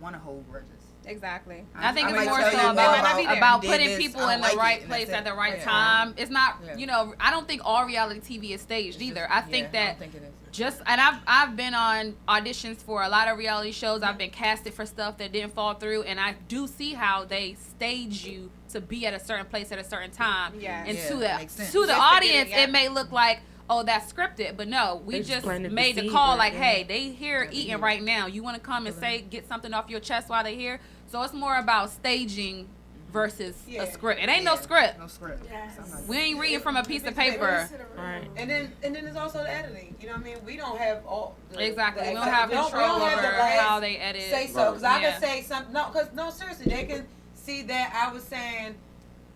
want to hold grudges. Exactly. I think I it's might more tell so you about about putting this, people I in don't the like right it, and place that's at the it. right Yeah. time. It's not, Yeah. you know, I don't think all reality TV is staged either. I think I that don't think it is. just, and I've been on auditions for a lot of reality shows. I've been casted for stuff that didn't fall through, and I do see how they stage you to be at a certain place at a certain time. Yeah. And Yeah, to makes the sense. to the Just to get audience, it, yeah. it may look like, oh, that's scripted, but no, we They just planted the made the seed call right like, there. hey, they here eating right now. You want to come and say, get something off your chest while they here? So it's more about staging versus Yeah. a script. It ain't no script. No script. Yes. So I'm like, We ain't reading from a piece of paper. Right. And then there's also the editing. You know what I mean? We don't have all Exactly. We don't exact- have we control we don't have the over last how they edit. Say so, because I Yeah. can say something. No, seriously, they can see that I was saying,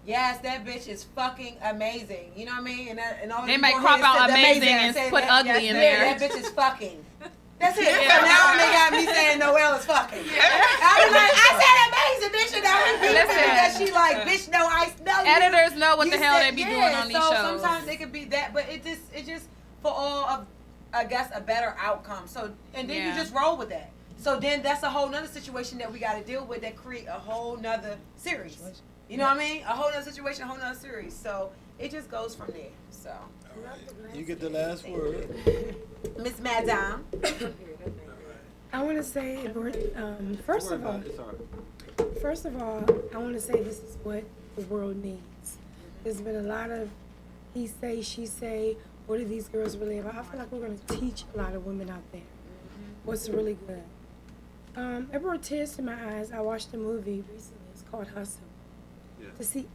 yes, that bitch is fucking amazing. You know what I mean? And all They you might go crop ahead and out say amazing and and say put that, ugly in yeah, there. That bitch is fucking. That's it. Yeah. So now they got me saying Noelle is fucking. I was like, I said amazing, bitch, and now we Listen. that she like, bitch, no, I know you. Editors know what You the hell said- they be yeah, doing on these so shows. sometimes it could be that, but it just for all of, I guess, a better outcome. So and then Yeah. you just roll with that. So then that's a whole nother situation that we got to deal with that create a whole nother series. You know what I mean? A whole nother situation, a whole nother series. So it just goes from there. So You get the last word. Miss Madame. I want to say, first of all, I want to say this is what the world needs. There's been a lot of he say, she say. What are these girls really about? I feel like we're going to teach a lot of women out there what's really good. It brought tears to my eyes. I watched a movie recently. It's called Hustle. Yeah. To see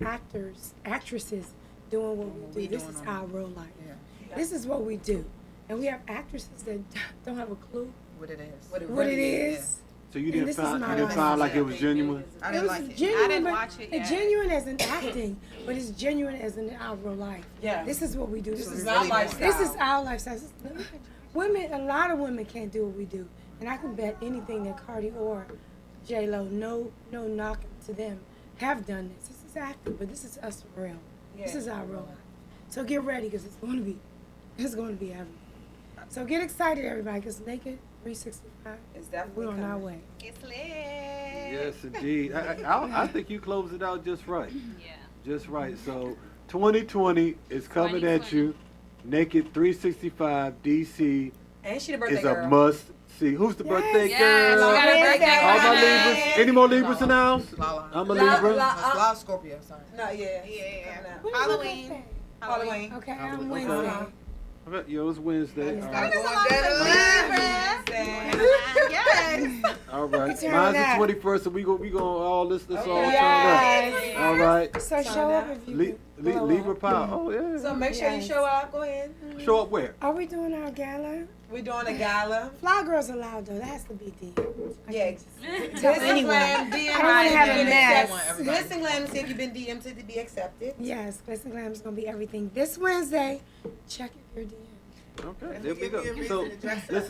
actresses doing what we do. This is our real life. Yeah. This is what we do. And we have actresses that don't have a clue What it is. what it is. So you And didn't this is find my you didn't life. find like it was genuine. I It didn't was like it. genuine, I didn't but watch it it's yet. genuine as in acting, but it's genuine as in our real life. Yeah. This is what we do. This This is is our lifestyle. This is our lifestyle. This is- women, a lot of women can't do what we do, and I can bet anything that Cardi or J Lo, no knock to them, have done this. This is acting, but this is us for real. This Yeah. is our real life. So get ready, because it's going to be everything. So get excited, everybody, because Naked 365, It's definitely we're on our coming. way. It's lit. Yes, indeed. I think you closed it out just right. Yeah. Just right. So 2020 is coming at you. Naked 365 DC And she the birthday is girl. a must see. Who's the birthday Yes, girl? we got a birthday All my girl. Libras. Any more Libras in the house? Lala. I'm a La- Libra. la- That's Lala Scorpio, sorry. No, yeah. Yeah. Coming out. When's your Halloween. birthday? Halloween. Okay, Okay. I'm Wednesday. Okay, yo, it's Wednesday. All Gotta right. go on Yes. All right. turn Mine's up. the 21st, so we go all this all turn Yes. up. All right. So show up if you blow Libra up. power. Oh yeah. So make sure you Yes. show up. Go ahead. Show up where? Are we doing our gala? We're doing a gala. Fly girls allowed though. That has to be D. Yeah. Tell Glisten anyone. Glam, DM I don't wanna have a mess. Glisten Glam, see if you've been DM'd to be accepted. Yes, Glisten Glam is gonna be everything this Wednesday. Check if you're DM. Okay, there we go. So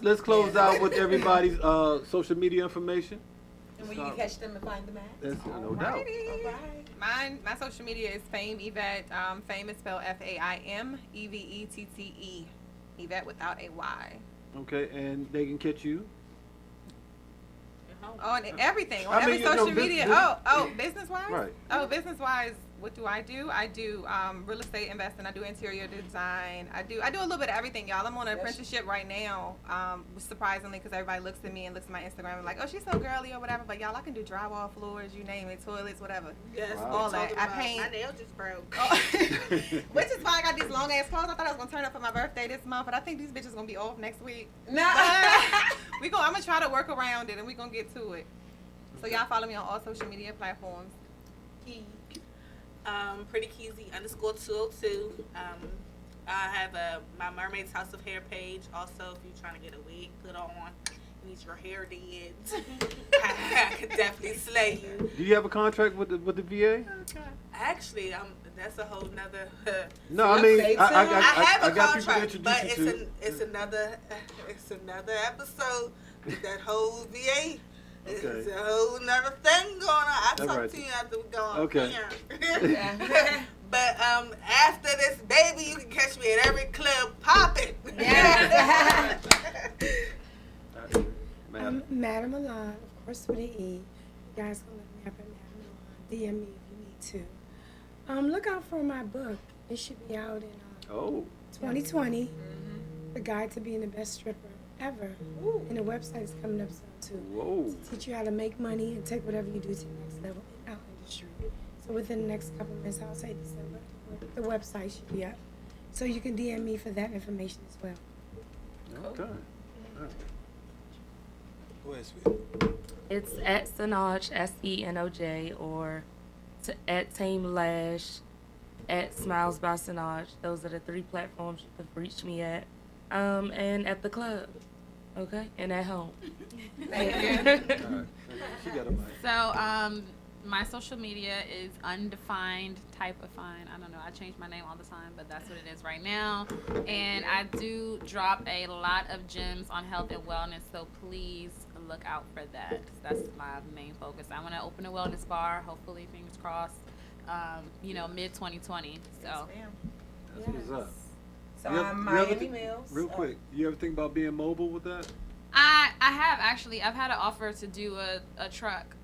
let's close out with everybody's social media information. And where you can catch them and find them at. That's no doubt. My social media is Fame Yvette. Fame is spelled FAIM, EVETTE. Yvette without a Y. Okay, and they can catch you. Oh, and everything on I mean, every you know, social media. Business wise. Right. Oh, business wise, what do? I do real estate investing. I do interior design. I do a little bit of everything, y'all. I'm on an apprenticeship right now. Surprisingly, because everybody looks at me and looks at my Instagram and like, oh, she's so girly or whatever. But y'all, I can do drywall, floors, you name it, toilets, whatever. Yes, all that. I paint. My nail just broke. Which is why I got these long ass clothes. I thought I was gonna turn up for my birthday this month, but I think these bitches gonna be off next week. No. I'm gonna try to work around it, and we gonna get to it. So y'all follow me on all social media platforms. Pretty Keezy _202. I have my Mermaid's House of Hair page. Also, if you're trying to get a wig put on, need your hair did, I could definitely slay you. Do you have a contract with the VA? Actually, That's a whole nother. No, I mean, I have a got people to contract, introduce but you to. it's another episode with that whole VA. It's a whole nother thing going on. I'll talk to you after we go on here. But after this, baby, you can catch me at every club popping. Yeah. Madam Milan, of course with an E. You guys can look me up at Madam Milan. DM me if you need to. Look out for my book. It should be out in 2020. The Guide to Being the Best Stripper Ever. And the website is coming up soon too. To teach you how to make money and take whatever you do to the next level in our industry. So within the next couple of months, I'll say December, the website should be up. So you can DM me for that information as well. Okay. Go ahead, sweetie. It's at Senoj, SENOJ, or at Tame Lash, at Smiles by Senoj. Those are the 3 platforms you can reach me at. And at the club. Okay? And at home. Thank you. She got a mic. So, my social media is undefined type of fine. I don't know. I change my name all the time, but that's what it is right now. And I do drop a lot of gems on health and wellness, so please look out for that. That's my main focus. I want to open a wellness bar, hopefully, fingers crossed, mid 2020. So, that's what's up. So Miami Mills. Real quick, you ever think about being mobile with that? I have actually. I've had an offer to do a truck.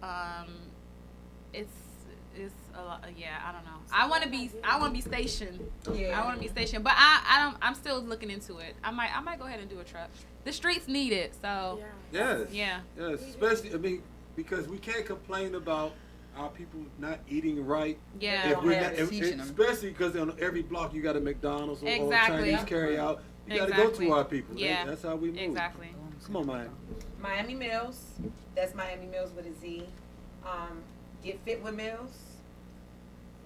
It's a lot. Yeah, I don't know. I want to be stationed. Yeah. I want to be stationed, but I'm still looking into it. I might go ahead and do a truck. The streets need it, so. Yes. Yeah. Yes. Especially, because we can't complain about our people not eating right. Yeah. Especially because on every block you got a McDonald's or Chinese carry out. You got to go to our people. Yeah. That's how we move. Exactly. Come on, Miami. Miami Mills. That's Miami Mills with a Z. Get fit with Mills.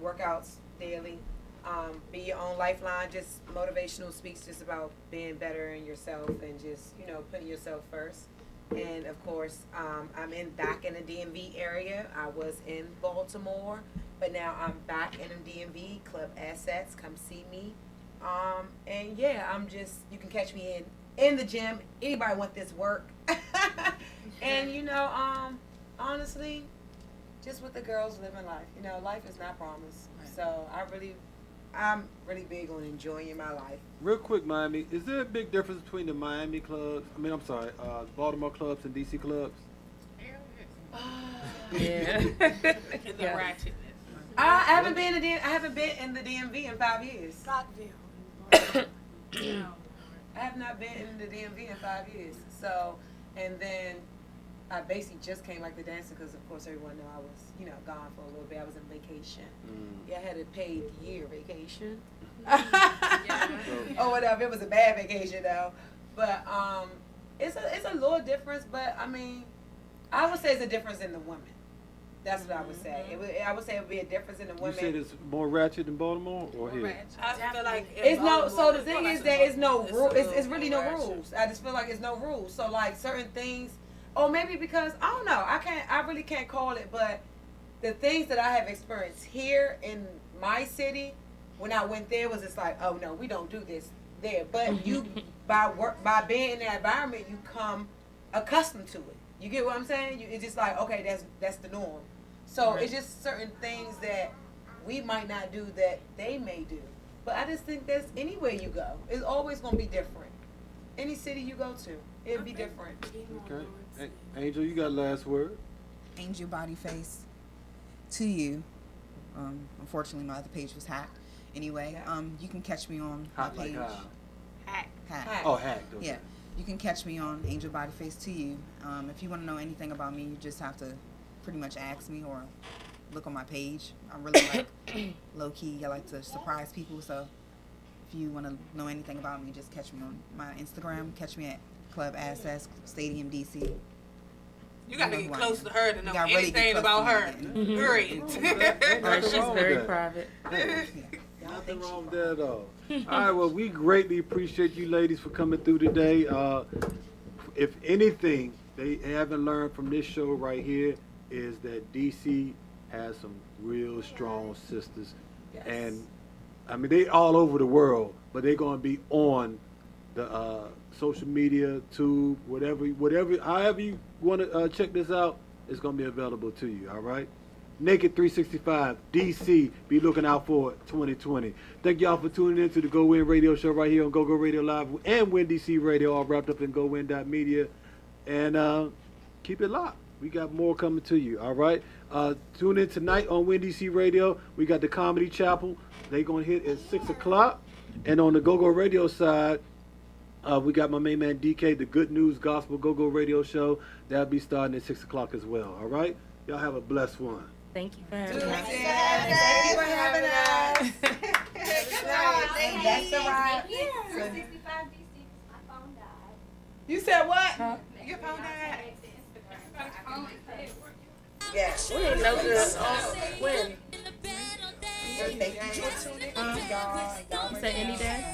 Workouts daily. Be your own lifeline. Just motivational speaks just about being better in yourself and just, putting yourself first. And of course, I'm back in the DMV area. I was in Baltimore, but now I'm back in the DMV. Club Assets, come see me. And yeah, you can catch me in the gym. Anybody want this work? And honestly, just with the girls living life. Life is not promised. Right. So I'm really big on enjoying my life. Real quick, Miami, is there a big difference between the Miami clubs? Baltimore clubs and DC clubs? Yeah. And the ratchetness. I haven't been in the DMV in 5 years. I have not been in the DMV in 5 years. So, and then I basically just came like the dancer because, of course, everyone knew I was, gone for a little bit. I was on vacation. Yeah, I had a paid year vacation. Or whatever. It was a bad vacation, though. But it's a little difference. But, I would say it's a difference in the women. That's what I would say. I would say it would be a difference in the women. You said it's more ratchet in Baltimore or here? I feel like so the thing is that it's no rule. It's really no rules. I just feel like it's no rules. So like certain things, or maybe because I don't know. I really can't call it. But the things that I have experienced here in my city, when I went there, was just like, oh no, we don't do this there. But you by being in that environment, you come accustomed to it. You get what I'm saying? It's just like, okay, that's the norm. So it's just certain things that we might not do that they may do. But I just think that's anywhere you go, it's always going to be different. Any city you go to, it'll be different. Okay. Hey, Angel, you got last word? Angel Body Face to you. Unfortunately, my other page was hacked. Anyway, you can catch me on my page. Hack. Oh, hacked. Okay. Yeah. You can catch me on Angel Body Face to you. If you want to know anything about me, you just have to pretty much ask me or look on my page. I'm really like low key. I like to surprise people. So if you want to know anything about me, just catch me on my Instagram. Catch me at Club Assets Stadium DC. You got to get close to her to know anything about her. Period. She's very private. Nothing wrong with that at all. All right, well, we greatly appreciate you ladies for coming through today. If anything they haven't learned from this show right here is that DC has some real strong sisters Yes. And I mean, they all over the world, but they're going to be on the social media, tube, whatever, however you want to check this out, it's going to be available to you, all right? NAKD 365, DC, be looking out for it, 2020. Thank y'all for tuning in to the GoWIN radio show right here on GoGo Radio Live and Win DC Radio, all wrapped up in GoWin.media. And keep it locked. We got more coming to you, all right? Tune in tonight on Win DC Radio. We got the Comedy Chapel. They going to hit at 6 o'clock. And on the GoGo Radio side, we got my main man DK, the Good News Gospel GoGo Radio Show. That'll be starting at 6 o'clock as well, all right? Y'all have a blessed one. Thank you for having us. Thank you for having us. That's the right. You said what? Huh? Your phone died. Yeah. We didn't know this. When? Thank you for tuning in, y'all. You said any day?